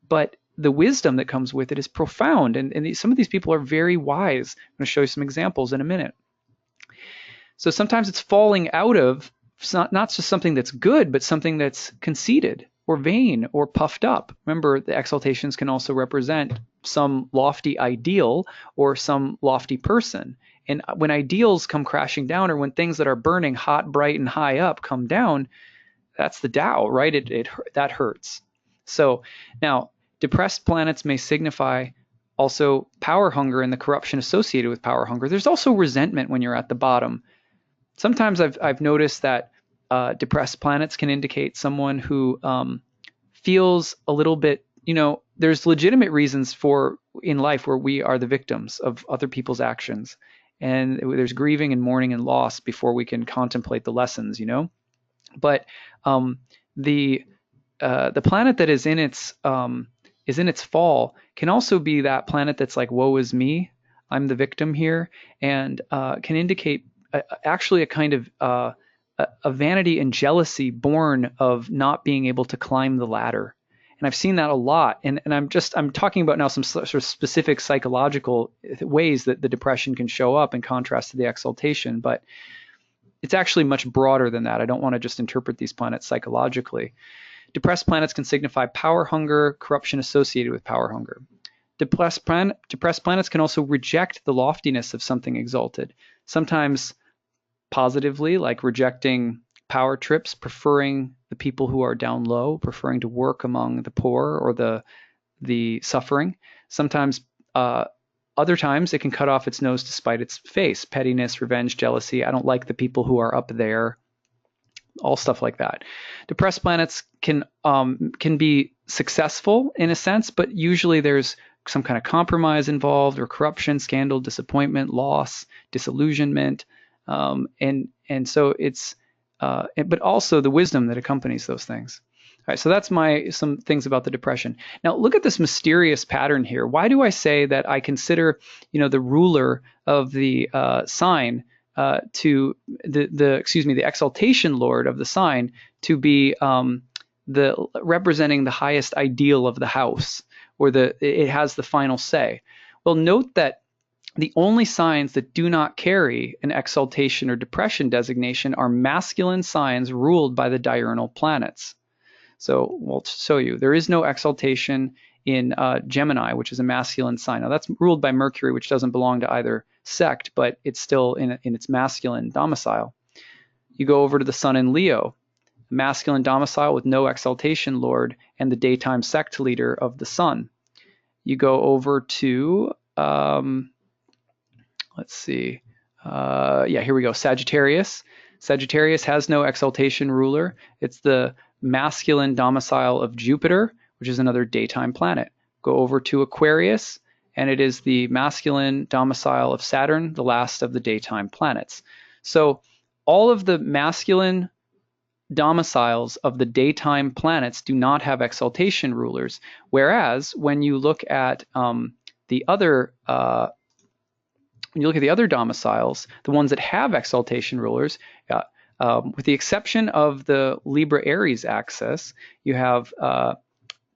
But the wisdom that comes with it is profound, and some of these people are very wise. I'm going to show you some examples in a minute. So sometimes it's falling out of not just something that's good, but something that's conceited or vain or puffed up. Remember, the exaltations can also represent some lofty ideal or some lofty person. And when ideals come crashing down, or when things that are burning hot, bright, and high up come down, that's the Tao, right? That hurts. So now, depressed planets may signify also power hunger and the corruption associated with power hunger. There's also resentment when you're at the bottom. Sometimes I've noticed that depressed planets can indicate someone who feels a little bit, there's legitimate reasons in life where we are the victims of other people's actions. And there's grieving and mourning and loss before we can contemplate the lessons, But the planet that is in its fall can also be that planet that's like, woe is me, I'm the victim here, and can indicate actually a kind of a vanity and jealousy born of not being able to climb the ladder. And I've seen that a lot. And I'm talking about now some sort of specific psychological ways that the depression can show up in contrast to the exaltation, but it's actually much broader than that. I don't want to just interpret these planets psychologically. Depressed planets can signify power hunger, corruption associated with power hunger. Depressed planets can also reject the loftiness of something exalted, sometimes positively, like rejecting power trips, preferring the people who are down low, preferring to work among the poor or the suffering. Sometimes, other times, it can cut off its nose to spite its face, pettiness, revenge, jealousy. I don't like the people who are up there, all stuff like that. Depressed planets can be successful in a sense, but usually there's some kind of compromise involved, or corruption, scandal, disappointment, loss, disillusionment. And so it's, but also the wisdom that accompanies those things. All right, so that's some things about the depression. Now look at this mysterious pattern here. Why do I say that I consider, the ruler of the sign to the exaltation lord of the sign to be the representing the highest ideal of the house, or it has the final say? Well, note that the only signs that do not carry an exaltation or depression designation are masculine signs ruled by the diurnal planets. So we'll show you. There is no exaltation in Gemini, which is a masculine sign. Now that's ruled by Mercury, which doesn't belong to either sect, but it's still in its masculine domicile. You go over to the sun in Leo, masculine domicile with no exaltation lord and the daytime sect leader of the sun. You go over to let's see. Here we go. Sagittarius. Sagittarius has no exaltation ruler. It's the masculine domicile of Jupiter, which is another daytime planet. Go over to Aquarius, and it is the masculine domicile of Saturn, the last of the daytime planets. So all of the masculine domiciles of the daytime planets do not have exaltation rulers, whereas when you look at the other domiciles, the ones that have exaltation rulers, with the exception of the Libra Aries axis, you have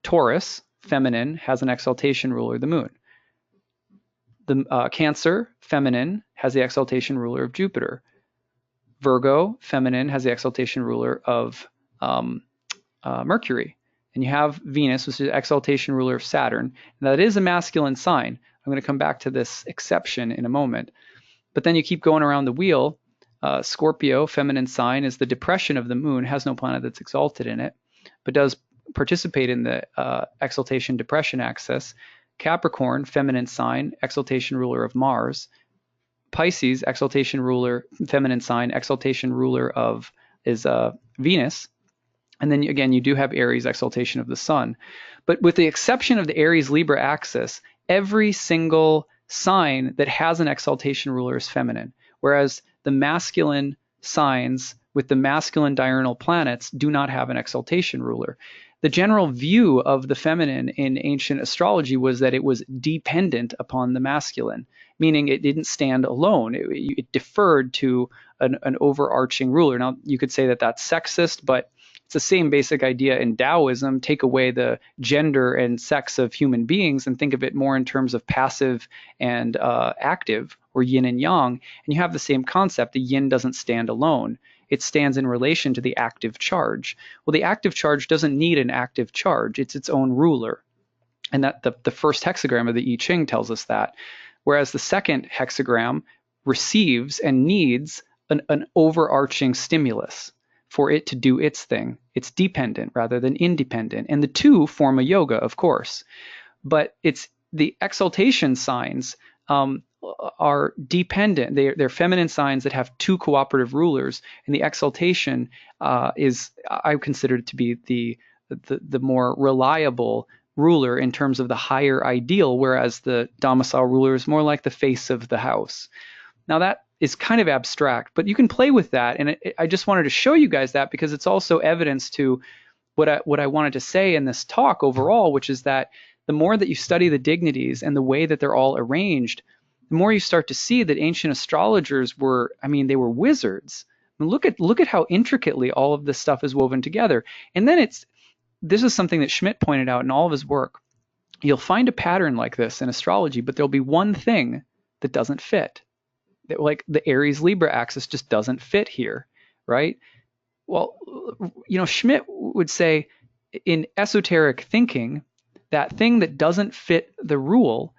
Taurus, feminine, has an exaltation ruler, the moon. The Cancer, feminine, has the exaltation ruler of Jupiter. Virgo, feminine, has the exaltation ruler of Mercury. And you have Venus, which is the exaltation ruler of Saturn. Now, that is a masculine sign. I'm going to come back to this exception in a moment. But then you keep going around the wheel. Scorpio, feminine sign, is the depression of the moon, has no planet that's exalted in it, but does participate in the exaltation depression axis. Capricorn, feminine sign, exaltation ruler of Mars. Pisces, exaltation ruler, feminine sign, exaltation ruler of is Venus. And then again, you do have Aries, exaltation of the sun. But with the exception of the Aries-Libra axis, every single sign that has an exaltation ruler is feminine, whereas the masculine signs with the masculine diurnal planets do not have an exaltation ruler. The general view of the feminine in ancient astrology was that it was dependent upon the masculine, meaning it didn't stand alone. It deferred to an overarching ruler. Now, you could say that that's sexist, but it's the same basic idea in Taoism. Take away the gender and sex of human beings and think of it more in terms of passive and active, or yin and yang, and you have the same concept. The yin doesn't stand alone. It stands in relation to the active charge. Well, the active charge doesn't need an active charge. It's its own ruler. And that the first hexagram of the I Ching tells us that. Whereas the second hexagram receives and needs an overarching stimulus for it to do its thing. It's dependent rather than independent. And the two form a yoga, of course. But it's the exaltation signs are dependent. They're feminine signs that have two cooperative rulers, and the exaltation is, I consider it to be the more reliable ruler in terms of the higher ideal, whereas the domicile ruler is more like the face of the house. Now that is kind of abstract, but you can play with that, and I just wanted to show you guys that because it's also evidence to what I wanted to say in this talk overall, which is that the more that you study the dignities and the way that they're all arranged, the more you start to see that ancient astrologers were, they were wizards. Look at how intricately all of this stuff is woven together. And then this is something that Schmidt pointed out in all of his work. You'll find a pattern like this in astrology, but there'll be one thing that doesn't fit. Like the Aries-Libra axis just doesn't fit here, right? Well, Schmidt would say in esoteric thinking, that thing that doesn't fit the rule,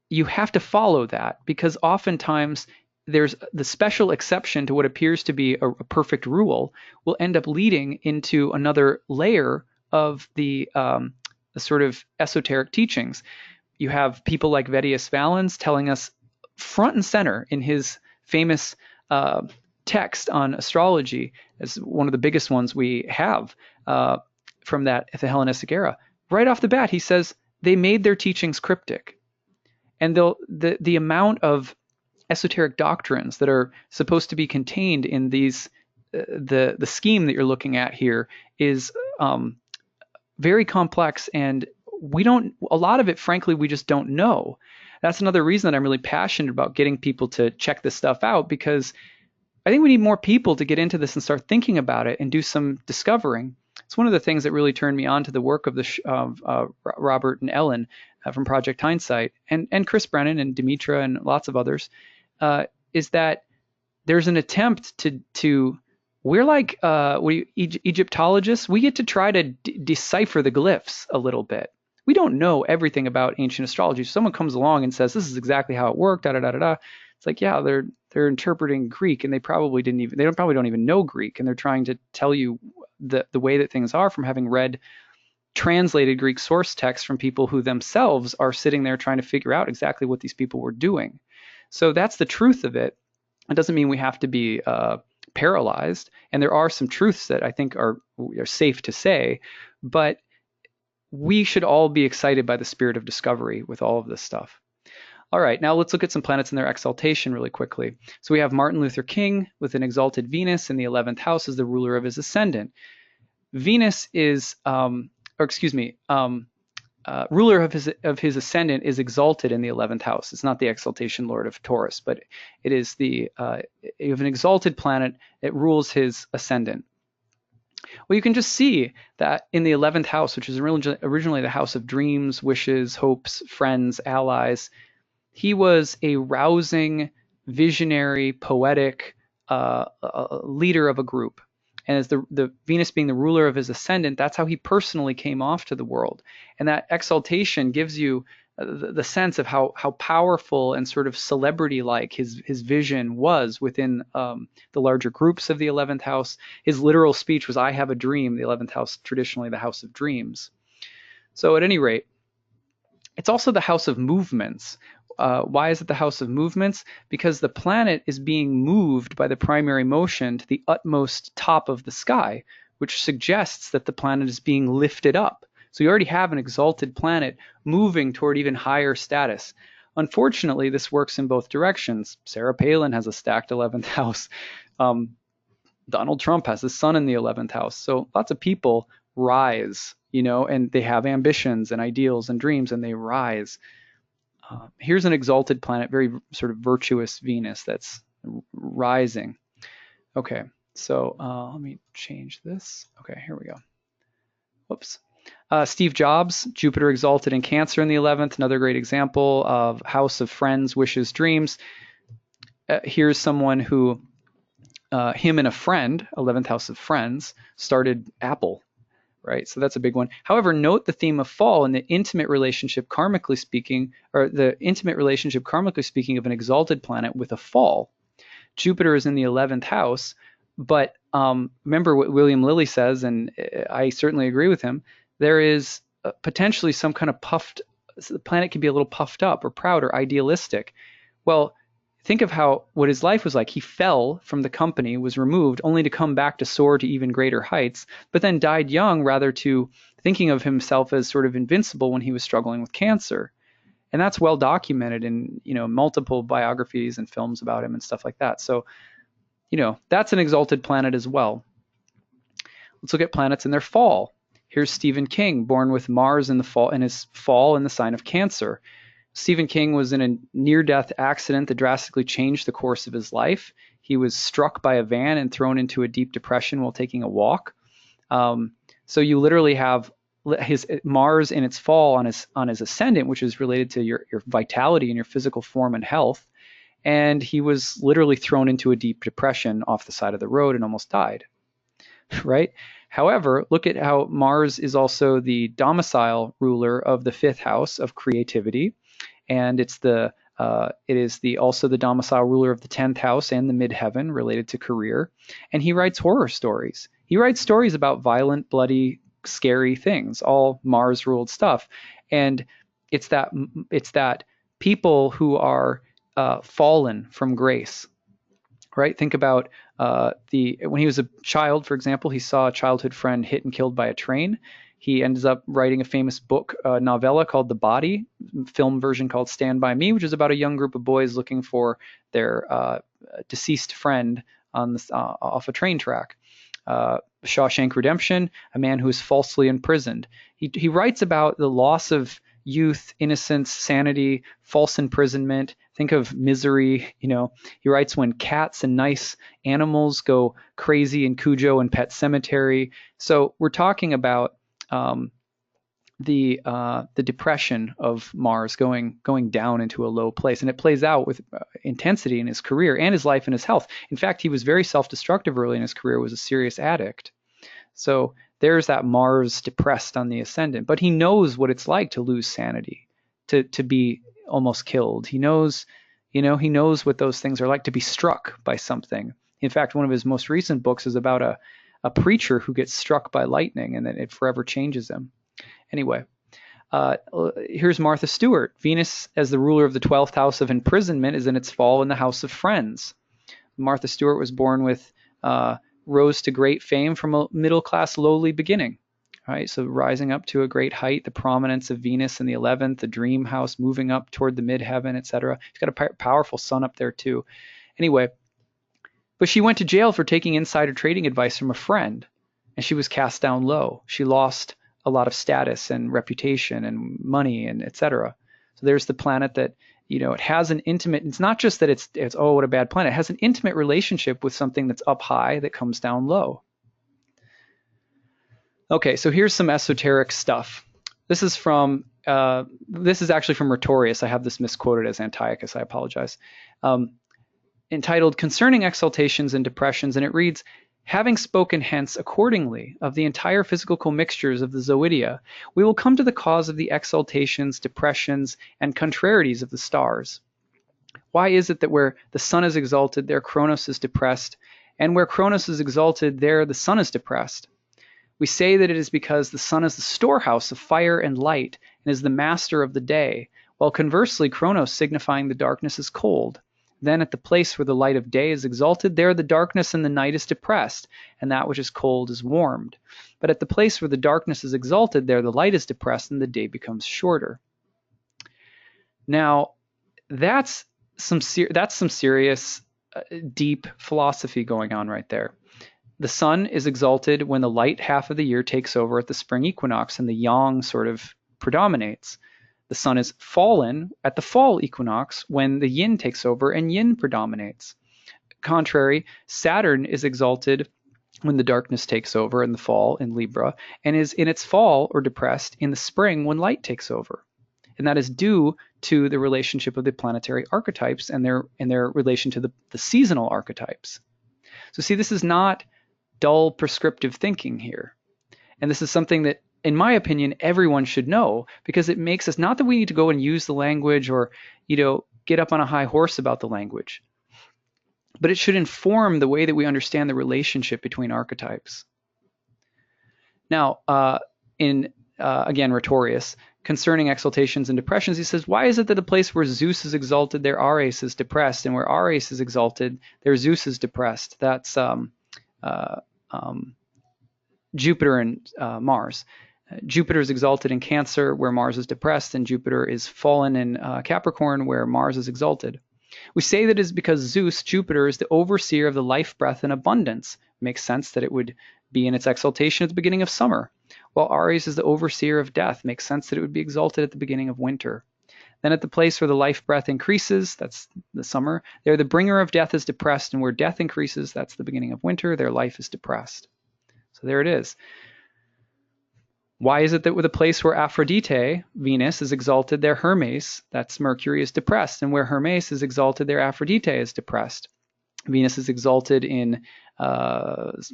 you have to follow that, because oftentimes there's the special exception to what appears to be a perfect rule will end up leading into another layer of the sort of esoteric teachings. You have people like Vettius Valens telling us front and center in his famous text on astrology, as one of the biggest ones we have from the Hellenistic era. Right off the bat, he says they made their teachings cryptic. And the amount of esoteric doctrines that are supposed to be contained in these, the scheme that you're looking at here is very complex, and a lot of it, frankly, we just don't know. That's another reason that I'm really passionate about getting people to check this stuff out, because I think we need more people to get into this and start thinking about it and do some discovering. It's one of the things that really turned me on to the work of Robert and Ellen from Project Hindsight, and Chris Brennan and Demetra and lots of others, is that there's an attempt to we're like Egyptologists. We get to try to decipher the glyphs a little bit. We don't know everything about ancient astrology. So someone comes along and says, this is exactly how it worked, da da da da da. It's like, yeah, they're interpreting Greek, and they probably don't even know Greek, and they're trying to tell you the way that things are from having read translated Greek source texts from people who themselves are sitting there trying to figure out exactly what these people were doing. So that's the truth of it. It doesn't mean we have to be paralyzed. And there are some truths that I think are safe to say, but we should all be excited by the spirit of discovery with all of this stuff. All right, now let's look at some planets in their exaltation really quickly. So we have Martin Luther King with an exalted Venus in the 11th house as the ruler of his ascendant. Venus is, ruler of his ascendant is exalted in the 11th house. It's not the exaltation lord of Taurus, but it is you have an exalted planet. It rules his ascendant. Well, you can just see that in the 11th house, which is originally the house of dreams, wishes, hopes, friends, allies, he was a rousing, visionary, poetic leader of a group. And as the Venus being the ruler of his ascendant, that's how he personally came off to the world. And that exaltation gives you the sense of how powerful and sort of celebrity-like his vision was within the larger groups of the 11th house. His literal speech was, "I have a dream," the 11th house, traditionally the house of dreams. So at any rate, it's also the house of movements. Why is it the house of movements? Because the planet is being moved by the primary motion to the utmost top of the sky, which suggests that the planet is being lifted up. So you already have an exalted planet moving toward even higher status. Unfortunately, this works in both directions. Sarah Palin has a stacked 11th house. Donald Trump has his sun in the 11th house. So lots of people rise, and they have ambitions and ideals and dreams, and they rise. Here's an exalted planet, very sort of virtuous Venus that's rising. Okay, so let me change this. Okay, here we go. Whoops. Steve Jobs, Jupiter exalted in Cancer in the 11th, another great example of house of friends, wishes, dreams. Here's someone who, him and a friend, 11th house of friends, started Apple. Right, so that's a big one. However, note the theme of fall and the intimate relationship, karmically speaking, of an exalted planet with a fall. Jupiter is in the 11th house, but remember what William Lilly says, and I certainly agree with him. There is potentially some kind of the planet can be a little puffed up or proud or idealistic. Well, think of what his life was like. He fell from the company, was removed, only to come back to soar to even greater heights, but then died young, rather to thinking of himself as sort of invincible when he was struggling with cancer. And that's well documented in, multiple biographies and films about him and stuff like that. So, that's an exalted planet as well. Let's look at planets in their fall. Here's Stephen King, born with Mars in the fall, and his fall in the sign of Cancer. Stephen King was in a near-death accident that drastically changed the course of his life. He was struck by a van and thrown into a deep depression while taking a walk. So you literally have his Mars in its fall on his ascendant, which is related to your vitality and your physical form and health. And he was literally thrown into a deep depression off the side of the road and almost died. Right? However, look at how Mars is also the domicile ruler of the 5th house of creativity. And it is also the domicile ruler of the 10th house and the midheaven related to career. And he writes horror stories. He writes stories about violent, bloody, scary things, all Mars-ruled stuff. And it's that people who are fallen from grace, right? Think about when he was a child, for example, he saw a childhood friend hit and killed by a train. He ends up writing a famous book, novella called The Body, film version called Stand By Me, which is about a young group of boys looking for their deceased friend off a train track. Shawshank Redemption, a man who is falsely imprisoned. He writes about the loss of youth, innocence, sanity, false imprisonment. Think of Misery. He writes when cats and nice animals go crazy in Cujo and Pet Sematary. So we're talking about the depression of Mars going down into a low place, and it plays out with intensity in his career and his life and his health. In fact, he was very self-destructive early in his career, was a serious addict. So there's that Mars depressed on the ascendant, but he knows what it's like to lose sanity, to be almost killed. He knows what those things are like, to be struck by something. In fact, one of his most recent books is about a preacher who gets struck by lightning and then it forever changes him. Anyway, here's Martha Stewart. Venus, as the ruler of the 12th house of imprisonment, is in its fall in the house of friends. Martha Stewart was born with rose to great fame from a middle-class, lowly beginning. Right, so rising up to a great height, the prominence of Venus in the 11th, the dream house moving up toward the midheaven, etc. She's got a powerful sun up there too. Anyway, but she went to jail for taking insider trading advice from a friend, and she was cast down low. She lost a lot of status and reputation and money and etc. So there's the planet that, it has an intimate, it's not just that it's oh, what a bad planet. It has an intimate relationship with something that's up high that comes down low. Okay, so here's some esoteric stuff. This is actually from Rhetorius. I have this misquoted as Antiochus. I apologize. Entitled Concerning Exaltations and Depressions, and it reads, having spoken hence accordingly of the entire physical commixtures of the Zooidia, we will come to the cause of the exaltations, depressions, and contrarieties of the stars. Why is it that where the sun is exalted, there Kronos is depressed, and where Kronos is exalted, there the sun is depressed? We say that it is because the sun is the storehouse of fire and light and is the master of the day, while conversely Kronos signifying the darkness is cold. Then at the place where the light of day is exalted, there the darkness and the night is depressed, and that which is cold is warmed. But at the place where the darkness is exalted, there the light is depressed and the day becomes shorter. Now, that's some serious, deep philosophy going on right there. The sun is exalted when the light half of the year takes over at the spring equinox and the yang sort of predominates. The sun is fallen at the fall equinox when the yin takes over and yin predominates. Contrary, Saturn is exalted when the darkness takes over in the fall in Libra, and is in its fall or depressed in the spring when light takes over. And that is due to the relationship of the planetary archetypes and their relation to the seasonal archetypes. So see, this is not dull prescriptive thinking here. And this is something that, in my opinion, everyone should know, because it makes us, not that we need to go and use the language or, get up on a high horse about the language, but it should inform the way that we understand the relationship between archetypes. Now, again, Rhetorius, concerning exaltations and depressions, he says, why is it that a place where Zeus is exalted, there Ares is depressed, and where Ares is exalted, there Zeus is depressed? That's Jupiter and Mars. Jupiter is exalted in Cancer, where Mars is depressed, and Jupiter is fallen in Capricorn, where Mars is exalted. We say that it is because Zeus, Jupiter, is the overseer of the life, breath, and abundance. It makes sense that it would be in its exaltation at the beginning of summer, while Ares is the overseer of death. It makes sense that it would be exalted at the beginning of winter. Then at the place where the life breath increases, that's the summer, there the bringer of death is depressed, and where death increases, that's the beginning of winter, their life is depressed. So there it is. Why is it that with a place where Aphrodite, Venus, is exalted, there Hermes, that's Mercury, is depressed, and where Hermes is exalted, there Aphrodite is depressed? Venus is exalted in Pisces,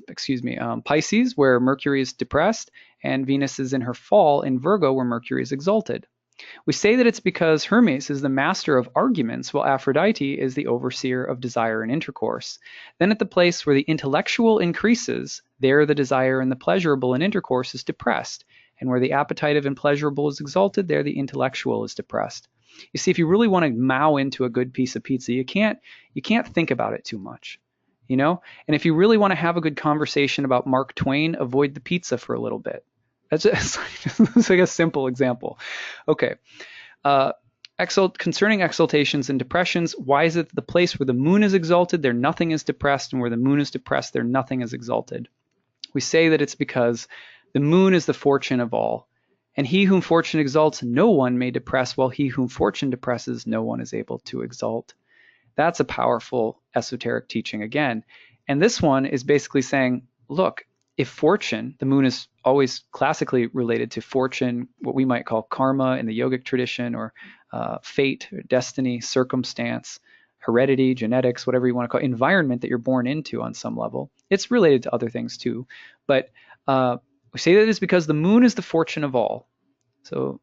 where Mercury is depressed, and Venus is in her fall in Virgo, where Mercury is exalted. We say that it's because Hermes is the master of arguments, while Aphrodite is the overseer of desire and intercourse. Then at the place where the intellectual increases, there the desire and the pleasurable in intercourse is depressed, and where the appetite of and is exalted, there the intellectual is depressed. You see, if you really want to mow into a good piece of pizza, you can't think about it too much, And if you really want to have a good conversation about Mark Twain, avoid the pizza for a little bit. That's like a simple example. Okay. Concerning exaltations and depressions, why is it that the place where the moon is exalted, there nothing is depressed, and where the moon is depressed, there nothing is exalted? We say that it's because the moon is the fortune of all, and he whom fortune exalts, no one may depress, while he whom fortune depresses, no one is able to exalt. That's a powerful esoteric teaching again. And this one is basically saying, look, if fortune, the moon is always classically related to fortune, what we might call karma in the yogic tradition, or fate, or destiny, circumstance, heredity, genetics, whatever you want to call it, environment that you're born into on some level. It's related to other things too. But we say that it's because the moon is the fortune of all. So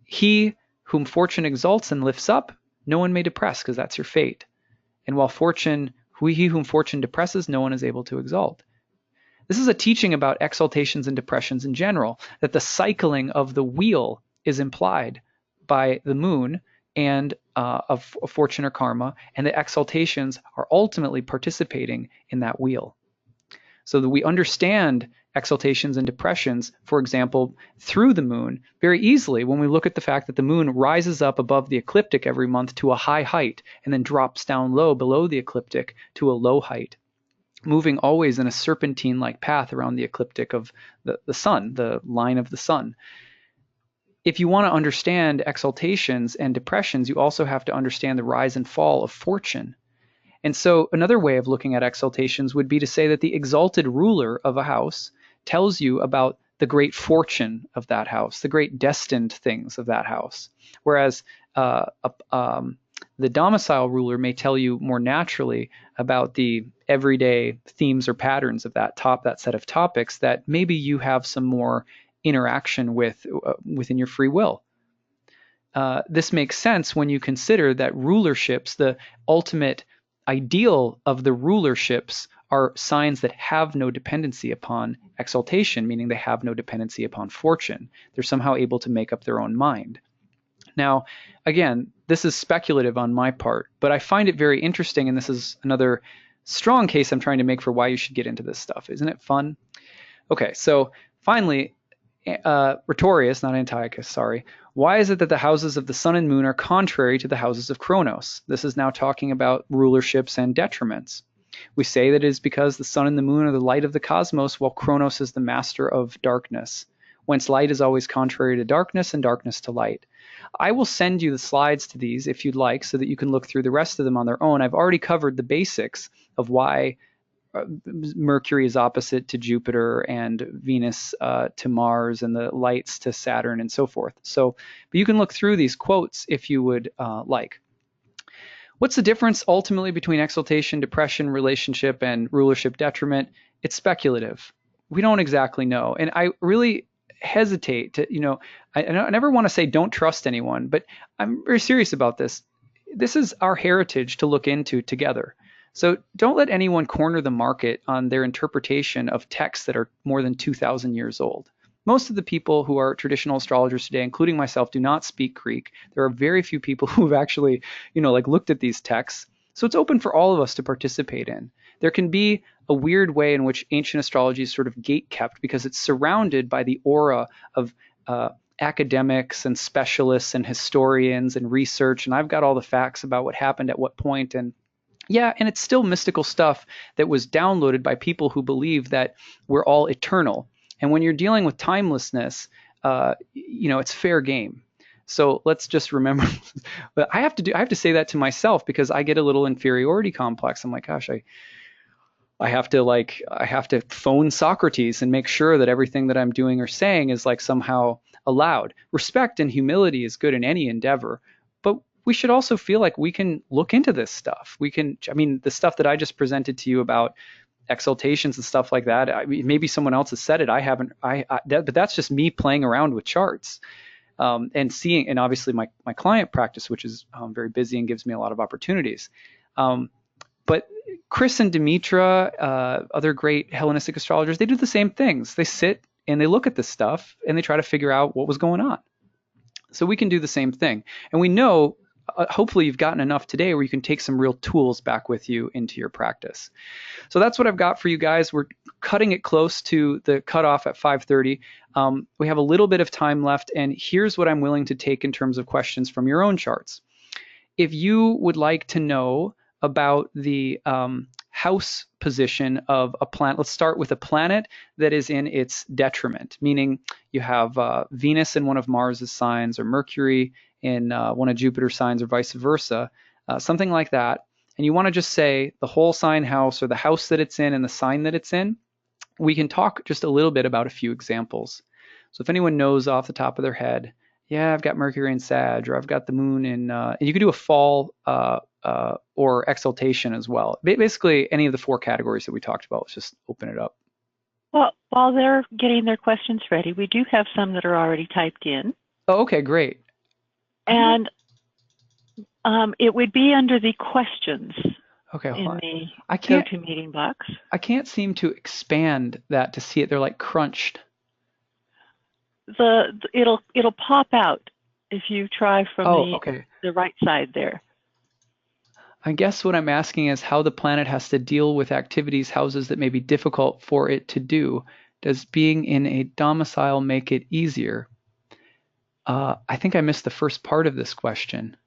he whom fortune exalts and lifts up, no one may depress, because that's your fate. And while he whom fortune depresses, no one is able to exalt. This is a teaching about exaltations and depressions in general, that the cycling of the wheel is implied by the moon and of fortune or karma, and the exaltations are ultimately participating in that wheel. so that we understand exaltations and depressions, for example, through the moon very easily when we look at the fact that the moon rises up above the ecliptic every month to a high height and then drops down low below the ecliptic to a low height, moving always in a serpentine-like path around the ecliptic of the sun, the line of the sun. If you want to understand exaltations and depressions, you also have to understand the rise and fall of fortune. And so another way of looking at exaltations would be to say that the exalted ruler of a house tells you about the great fortune of that house, the great destined things of that house. Whereas the domicile ruler may tell you more naturally about the everyday themes or patterns of that set of topics that maybe you have some more interaction with within your free will. This makes sense when you consider that rulerships, the ultimate ideal of the rulerships, are signs that have no dependency upon exaltation, meaning they have no dependency upon fortune. They're somehow able to make up their own mind. Now, again, this is speculative on my part, but I find it very interesting, and this is another strong case I'm trying to make for why you should get into this stuff. Isn't it fun? Okay, so finally, Rhetorius, not Antiochus, sorry. Why is it that the houses of the sun and moon are contrary to the houses of Kronos? This is now talking about rulerships and detriments. We say that it is because the sun and the moon are the light of the cosmos, while Kronos is the master of darkness, whence light is always contrary to darkness and darkness to light. I will send you the slides to these if you'd like, so that you can look through the rest of them on their own. I've already covered the basics of why Mercury is opposite to Jupiter and Venus to Mars and the lights to Saturn and so forth. So, but you can look through these quotes if you would like. What's the difference ultimately between exaltation, depression, relationship, and rulership detriment? It's speculative. We don't exactly know. And I really hesitate to, I never want to say don't trust anyone, but I'm very serious about this. This is our heritage to look into together. So don't let anyone corner the market on their interpretation of texts that are more than 2,000 years old. Most of the people who are traditional astrologers today, including myself, do not speak Greek. There are very few people who have actually, looked at these texts. So it's open for all of us to participate in. There can be a weird way in which ancient astrology is sort of gate-kept because it's surrounded by the aura of academics and specialists and historians and research, and I've got all the facts about what happened at what point, and it's still mystical stuff that was downloaded by people who believe that we're all eternal. And when you're dealing with timelessness, it's fair game. So let's just remember. But I have to say that to myself because I get a little inferiority complex. I'm like, gosh, I have to phone Socrates and make sure that everything that I'm doing or saying is like somehow allowed. Respect and humility is good in any endeavor, but we should also feel like we can look into this stuff. The stuff that I just presented to you about exaltations and stuff like that, maybe someone else has said it. I haven't, but that's just me playing around with charts and seeing, and obviously my client practice, which is very busy and gives me a lot of opportunities. But Chris and Demetra, other great Hellenistic astrologers, they do the same things. They sit and they look at this stuff and they try to figure out what was going on. So we can do the same thing. And we know, hopefully you've gotten enough today where you can take some real tools back with you into your practice. So that's what I've got for you guys. We're cutting it close to the cutoff at 5:30. We have a little bit of time left, and here's what I'm willing to take in terms of questions from your own charts. If you would like to know about the house position of a planet, let's start with a planet that is in its detriment, meaning you have Venus in one of Mars's signs or Mercury in one of Jupiter's signs or vice versa, something like that. And you want to just say the whole sign house or the house that it's in and the sign that it's in. We can talk just a little bit about a few examples. So if anyone knows off the top of their head, yeah, I've got Mercury in Sag, or I've got the moon in, and you could do a fall or exaltation as well. Basically, any of the four categories that we talked about. Let's just open it up. Well, while they're getting their questions ready, we do have some that are already typed in. Oh, okay, great. And it would be under the questions in the GoToMeeting box. I can't seem to expand that to see it. They're like crunched. It'll pop out if you try from the right side there. I guess what I'm asking is how the planet has to deal with activities, houses that may be difficult for it to do. Does being in a domicile make it easier? I think I missed the first part of this question.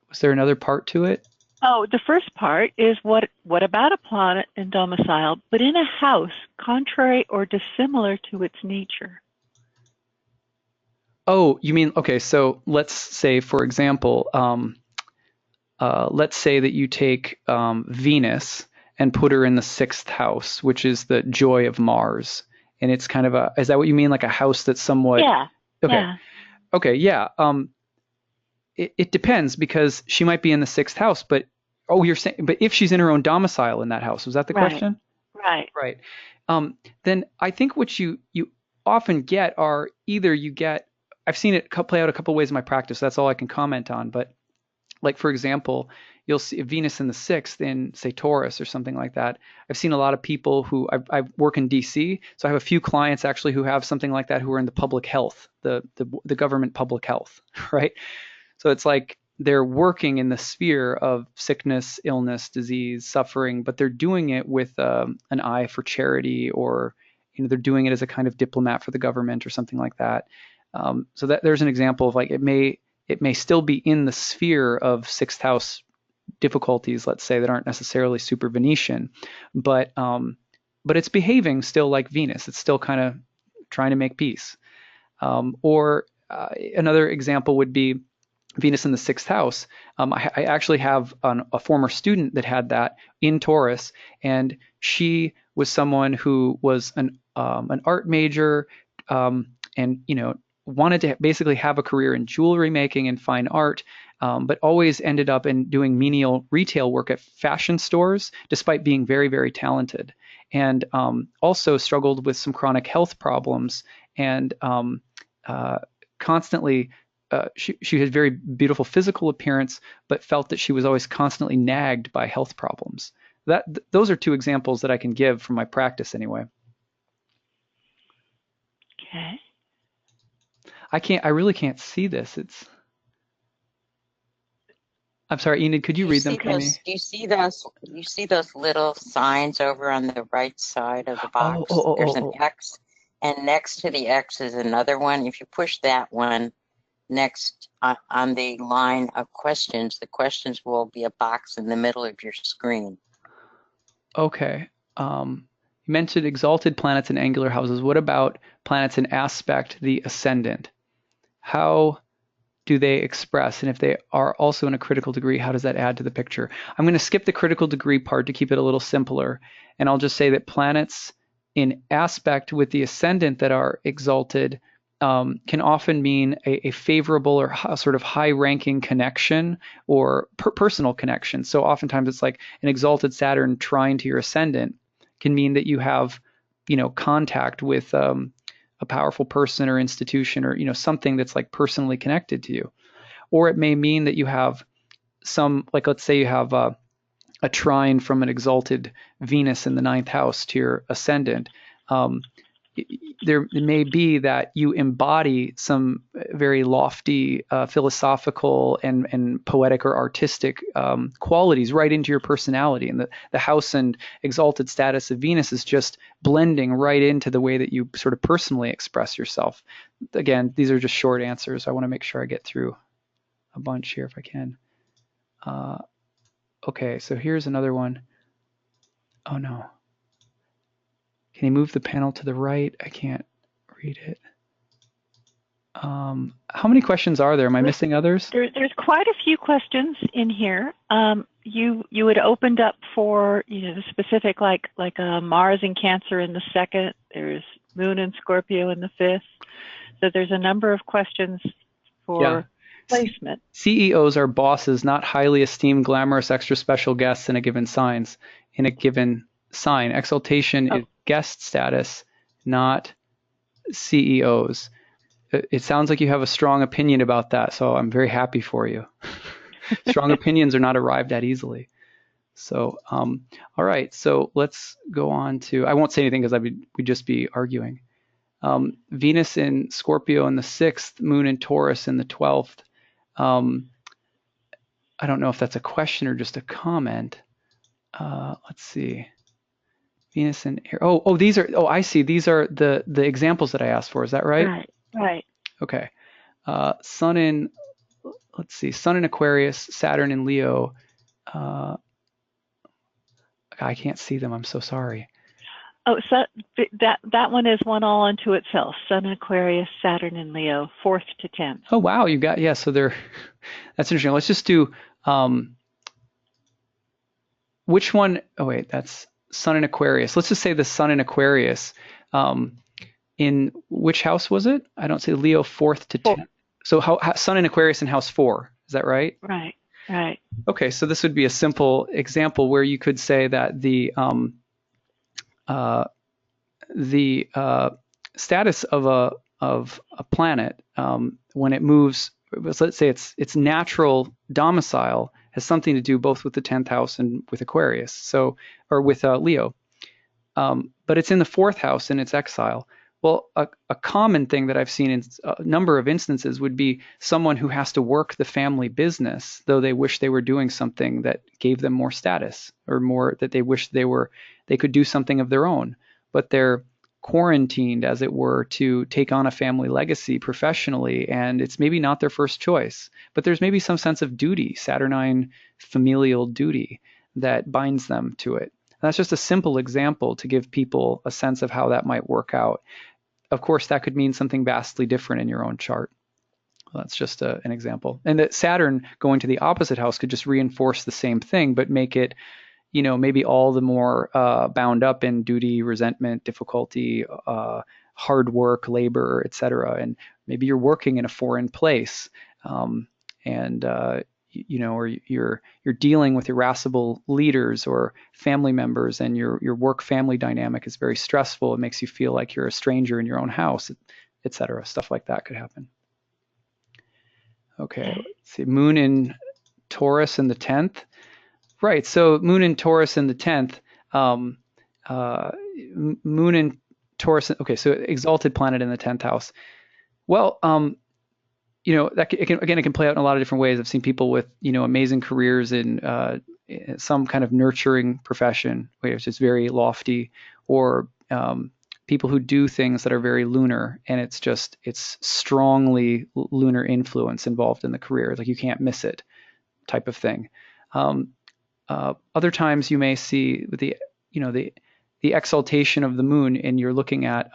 Was there another part to it? Oh, the first part is what about a planet in domicile, but in a house contrary or dissimilar to its nature? Oh, you mean, okay, so let's say, for example, let's say that you take Venus and put her in the 6th house, which is the joy of Mars. And it's kind of is that what you mean? Like a house that's somewhat, Yeah. okay. Yeah. Okay, yeah. It depends because she might be in the 6th house, but you're saying, but if she's in her own domicile in that house, was that the Right. question? Right. Right. Then I think what you often get are either you get, I've seen it play out a couple ways in my practice. That's all I can comment on. But like, for example, you'll see Venus in the 6th in, say, Taurus or something like that. I've seen a lot of people who I work in DC, so I have a few clients actually who have something like that who are in the public health, the government public health, right? So it's like they're working in the sphere of sickness, illness, disease, suffering, but they're doing it with an eye for charity, or they're doing it as a kind of diplomat for the government or something like that. So that there's an example of like it may still be in the sphere of 6th house difficulties, let's say, that aren't necessarily super Venetian, but it's behaving still like Venus. It's still kind of trying to make peace. Or another example would be Venus in the 6th house. I actually have a former student that had that in Taurus, and she was someone who was an art major, and wanted to basically have a career in jewelry making and fine art, but always ended up in doing menial retail work at fashion stores, despite being very, very talented, and also struggled with some chronic health problems, and constantly. She had very beautiful physical appearance, but felt that she was always constantly nagged by health problems. Those are two examples that I can give from my practice anyway. Okay. I really can't see this. I'm sorry, Enid, could you read them for me? Do you see those little signs over on the right side of the box? There's an Oh. X, and next to the X is another one. If you push that one next on the line of questions, the questions will be a box in the middle of your screen. Okay. You mentioned exalted planets in angular houses. What about planets in aspect, the ascendant? How do they express? And if they are also in a critical degree, how does that add to the picture? I'm going to skip the critical degree part to keep it a little simpler. And I'll just say that planets in aspect with the ascendant that are exalted can often mean a favorable or sort of high-ranking connection or personal connection. So oftentimes it's like an exalted Saturn trine to your ascendant can mean that you have, contact with a powerful person or institution, or something that's like personally connected to you. Or it may mean that you have some, like, let's say you have a trine from an exalted Venus in the 9th house to your ascendant. There may be that you embody some very lofty philosophical and poetic or artistic qualities right into your personality. And the house and exalted status of Venus is just blending right into the way that you sort of personally express yourself. Again, these are just short answers. I want to make sure I get through a bunch here if I can. Okay, so here's another one. Oh no. Can you move the panel to the right? I can't read it. How many questions are there? Am I missing others? There's quite a few questions in here. You had opened up for the specific like Mars in Cancer in the 2nd. There's Moon in Scorpio in the 5th. So there's a number of questions for placement. CEOs are bosses, not highly esteemed, glamorous, extra special guests in a given sign. Exaltation is guest status, not CEOs. It sounds like you have a strong opinion about that, so I'm very happy for you. Strong opinions are not arrived at easily. So, all right, so let's go on to, I won't say anything because we'd just be arguing. Venus in Scorpio in the 6th, Moon in Taurus in the 12th. I don't know if that's a question or just a comment. Let's see. Venus and Aries. These are. Oh, I see. These are the examples that I asked for. Is that right? Right. Right. Okay. Sun in. Let's see. Sun in Aquarius, Saturn in Leo. I can't see them. I'm so sorry. Oh, so that one is one all unto itself. Sun in Aquarius, Saturn in Leo, 4th to 10th. Oh wow, you got So they're. That's interesting. Let's just do. Which one? Oh wait, that's Sun in Aquarius. Let's just say the Sun in Aquarius. In which house was it? I don't see Leo 4th to 10th. So Sun in Aquarius in house 4. Is that right? Right. Right. Okay, so this would be a simple example where you could say that the status of a planet when it moves, let's say its natural domicile has something to do both with the 10th house and with Aquarius, so or with Leo, but it's in the 4th house and it's exile. Well, a common thing that I've seen in a number of instances would be someone who has to work the family business, though they wish they were doing something that gave them more status, or more that they wish they could do something of their own, but they're quarantined, as it were, to take on a family legacy professionally, and it's maybe not their first choice, but there's maybe some sense of duty, Saturnine familial duty, that binds them to it. And that's just a simple example to give people a sense of how that might work out. Of course, that could mean something vastly different in your own chart. Well, that's just an example. And that Saturn going to the opposite house could just reinforce the same thing, but make it, maybe all the more bound up in duty, resentment, difficulty, hard work, labor, etc. And maybe you're working in a foreign place, or you're dealing with irascible leaders or family members, and your work family dynamic is very stressful. It makes you feel like you're a stranger in your own house, etc. Stuff like that could happen. Okay, let's see. Moon in Taurus in the 10th. Right. So Moon in Taurus in the 10th. Moon in Taurus. Okay, so exalted planet in the 10th house. Well, that it can play out in a lot of different ways. I've seen people with amazing careers in some kind of nurturing profession, which is very lofty, or people who do things that are very lunar, and it's strongly lunar influence involved in the career. Like you can't miss it, type of thing. Other times you may see the exaltation of the moon, and you're looking at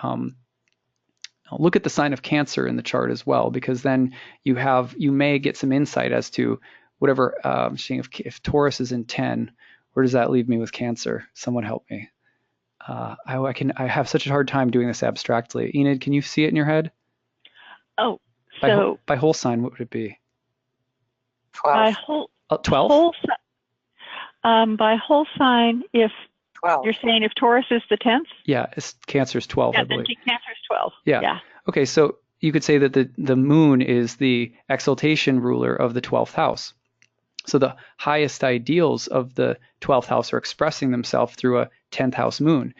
look at the sign of Cancer in the chart as well, because then you may get some insight as to whatever. I'm seeing if Taurus is in 10, where does that leave me with Cancer? Someone help me. I have such a hard time doing this abstractly. Enid, can you see it in your head? Oh, so by whole sign, what would it be? 12. By whole 12. By whole sign, if 12. You're saying if Taurus is the 10th? Yeah, Cancer's 12, I believe. Yeah, Cancer's 12. Yeah. Okay, so you could say that the moon is the exaltation ruler of the 12th house. So the highest ideals of the 12th house are expressing themselves through a 10th house moon.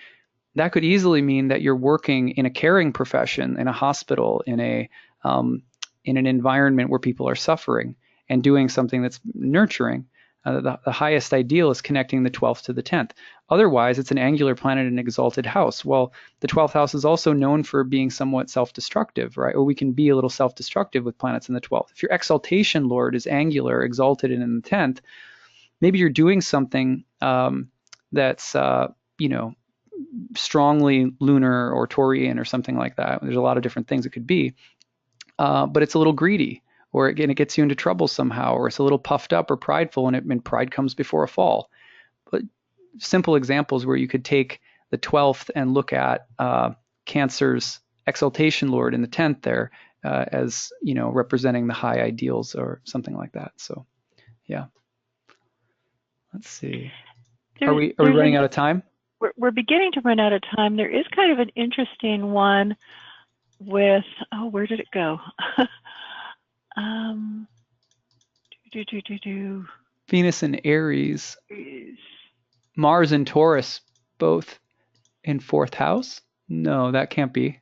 That could easily mean that you're working in a caring profession, in a hospital, in an environment where people are suffering, and doing something that's nurturing. The highest ideal is connecting the 12th to the 10th. Otherwise, it's an angular planet in an exalted house. Well, the 12th house is also known for being somewhat self-destructive, right? Or we can be a little self-destructive with planets in the 12th. If your exaltation lord is angular, exalted, and in the 10th, maybe you're doing something that's, strongly lunar or Taurian or something like that. There's a lot of different things it could be, but it's a little greedy. Or again, it gets you into trouble somehow, or it's a little puffed up or prideful, and pride comes before a fall. But simple examples where you could take the 12th and look at Cancer's exaltation lord in the 10th there as representing the high ideals or something like that. So, yeah. Let's see. Are we running out of time? We're beginning to run out of time. There is kind of an interesting one with where did it go? Venus and Aries, Mars and Taurus, both in 4th house? No, that can't be.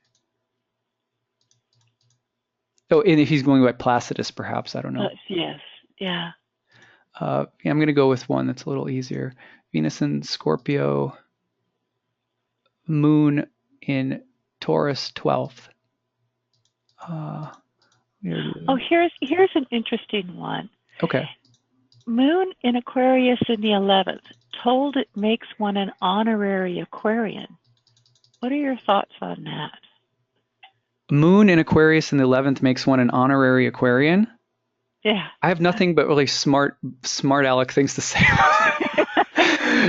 Oh, and if he's going by Placidus, perhaps, I don't know. Yes, yeah. Yeah, I'm going to go with one that's a little easier. Venus in Scorpio, Moon in Taurus 12th. Oh, here's an interesting one. Okay. Moon in Aquarius in the 11th, told it makes one an honorary Aquarian. What are your thoughts on that? Moon in Aquarius in the 11th makes one an honorary Aquarian. Yeah. I have nothing but really smart aleck things to say.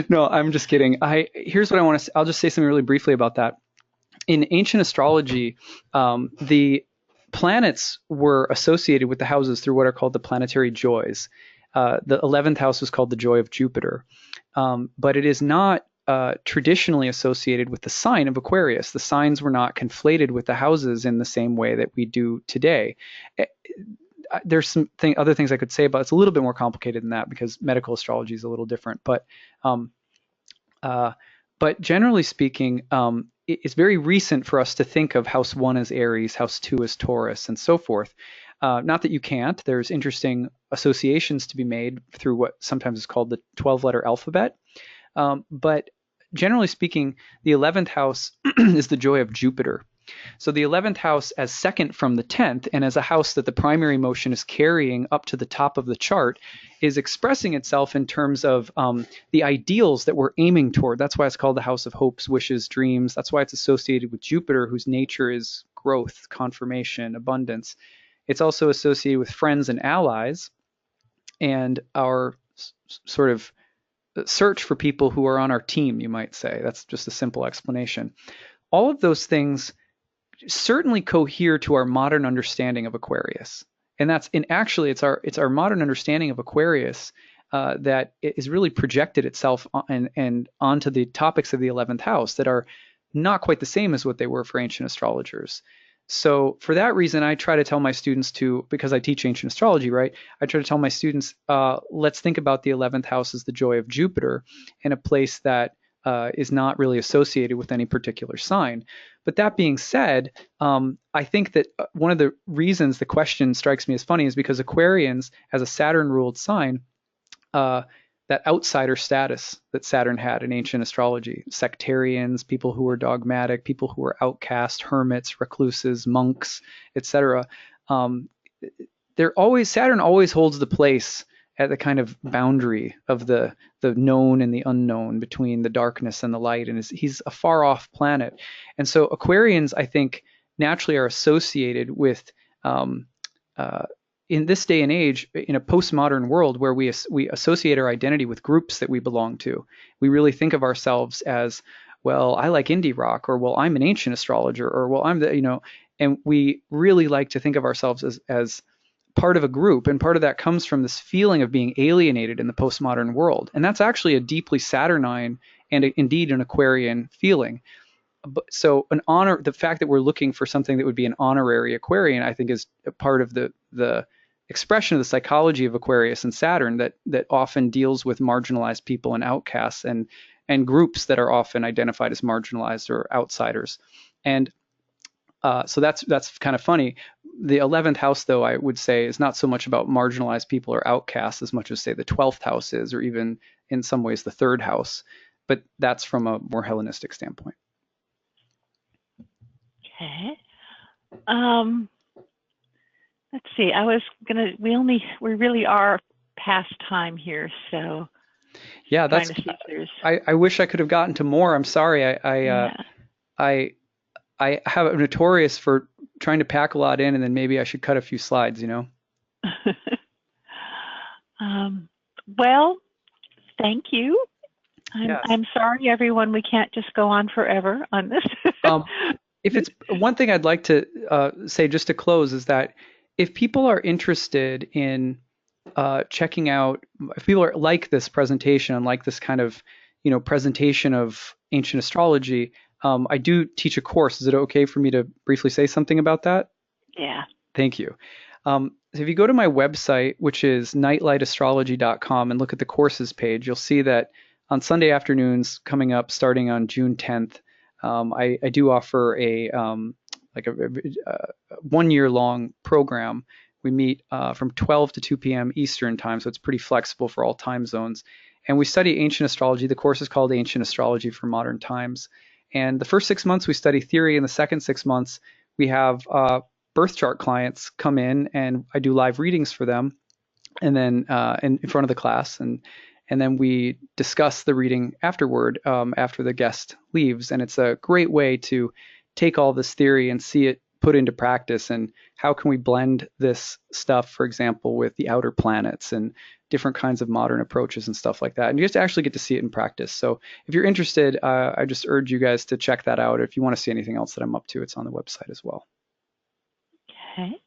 No, I'm just kidding. Here's what I want to say. I'll just say something really briefly about that. In ancient astrology, the planets were associated with the houses through what are called the planetary joys. The 11th house was called the joy of Jupiter, but it is not traditionally associated with the sign of Aquarius. The signs were not conflated with the houses in the same way that we do today. There's some other things I could say about it. It's a little bit more complicated than that because medical astrology is a little different. But generally speaking, it's very recent for us to think of house 1 as Aries, house 2 as Taurus, and so forth. Not that you can't. There's interesting associations to be made through what sometimes is called the 12-letter alphabet. But generally speaking, the 11th house is the joy of Jupiter. So the 11th house as second from the 10th, and as a house that the primary motion is carrying up to the top of the chart, is expressing itself in terms of the ideals that we're aiming toward. That's why it's called the house of hopes, wishes, dreams. That's why it's associated with Jupiter, whose nature is growth, confirmation, abundance. It's also associated with friends and allies and our sort of search for people who are on our team, you might say. That's just a simple explanation. All of those things certainly cohere to our modern understanding of Aquarius. And actually it's our modern understanding of Aquarius that is really projected itself and onto the topics of the 11th house that are not quite the same as what they were for ancient astrologers. So for that reason, I try to tell my students because I teach ancient astrology, right? I try to tell my students, let's think about the 11th house as the joy of Jupiter in a place that is not really associated with any particular sign. But that being said, I think that one of the reasons the question strikes me as funny is because Aquarians, as a Saturn-ruled sign, that outsider status that Saturn had in ancient astrology, sectarians, people who were dogmatic, people who were outcast, hermits, recluses, monks, etc. Saturn always holds the place at the kind of boundary of the known and the unknown, between the darkness and the light, and he's a far off planet. And so Aquarians, I think, naturally are associated with in this day and age, in a postmodern world where we associate our identity with groups that we belong to. We really think of ourselves as, well, I like indie rock, or well, I'm an ancient astrologer, or well, I'm and we really like to think of ourselves as part of a group, and part of that comes from this feeling of being alienated in the postmodern world. And that's actually a deeply Saturnine and indeed an Aquarian feeling. So the fact that we're looking for something that would be an honorary Aquarian, I think, is a part of the expression of the psychology of Aquarius and Saturn that often deals with marginalized people and outcasts and groups that are often identified as marginalized or outsiders. And so that's kind of funny. The 11th house, though, I would say, is not so much about marginalized people or outcasts as much as, say, the 12th house is, or even in some ways the 3rd house. But that's from a more Hellenistic standpoint. Okay. Let's see. We really are past time here, so. Yeah, that's. I wish I could have gotten to more. I'm sorry. I have a notorious for trying to pack a lot in, and then maybe I should cut a few slides, Well, thank you. I'm sorry, everyone. We can't just go on forever on this. If it's one thing I'd like to say just to close is that if people are interested in checking out, if people are like this presentation and like this kind of, presentation of ancient astrology, I do teach a course. Is it okay for me to briefly say something about that? Yeah. Thank you. So if you go to my website, which is nightlightastrology.com, and look at the courses page, you'll see that on Sunday afternoons coming up, starting on June 10th, I do offer a 1-year-long program We meet from 12 to 2 p.m. Eastern time, so it's pretty flexible for all time zones. And we study ancient astrology. The course is called Ancient Astrology for Modern Times. And the first 6 months we study theory, and the second 6 months we have birth chart clients come in, and I do live readings for them, and then in front of the class, and then we discuss the reading afterward after the guest leaves. And it's a great way to take all this theory and see it put into practice, and how can we blend this stuff, for example, with the outer planets and different kinds of modern approaches and stuff like that. And you just actually get to see it in practice. So if you're interested, I just urge you guys to check that out. If you want to see anything else that I'm up to, it's on the website as well. Okay.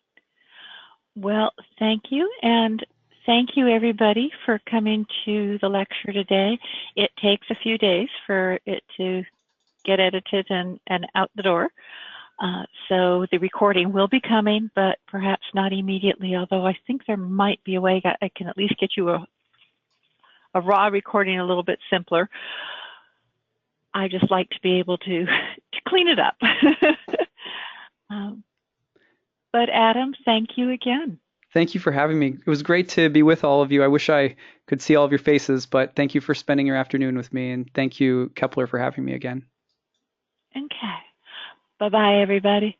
Well, thank you. And thank you, everybody, for coming to the lecture today. It takes a few days for it to get edited and out the door. So the recording will be coming, but perhaps not immediately, although I think there might be a way I can at least get you a raw recording a little bit simpler. I just like to be able to clean it up. But Adam, thank you again. Thank you for having me. It was great to be with all of you. I wish I could see all of your faces, but thank you for spending your afternoon with me. And thank you, Kepler, for having me again. Okay. Bye-bye, everybody.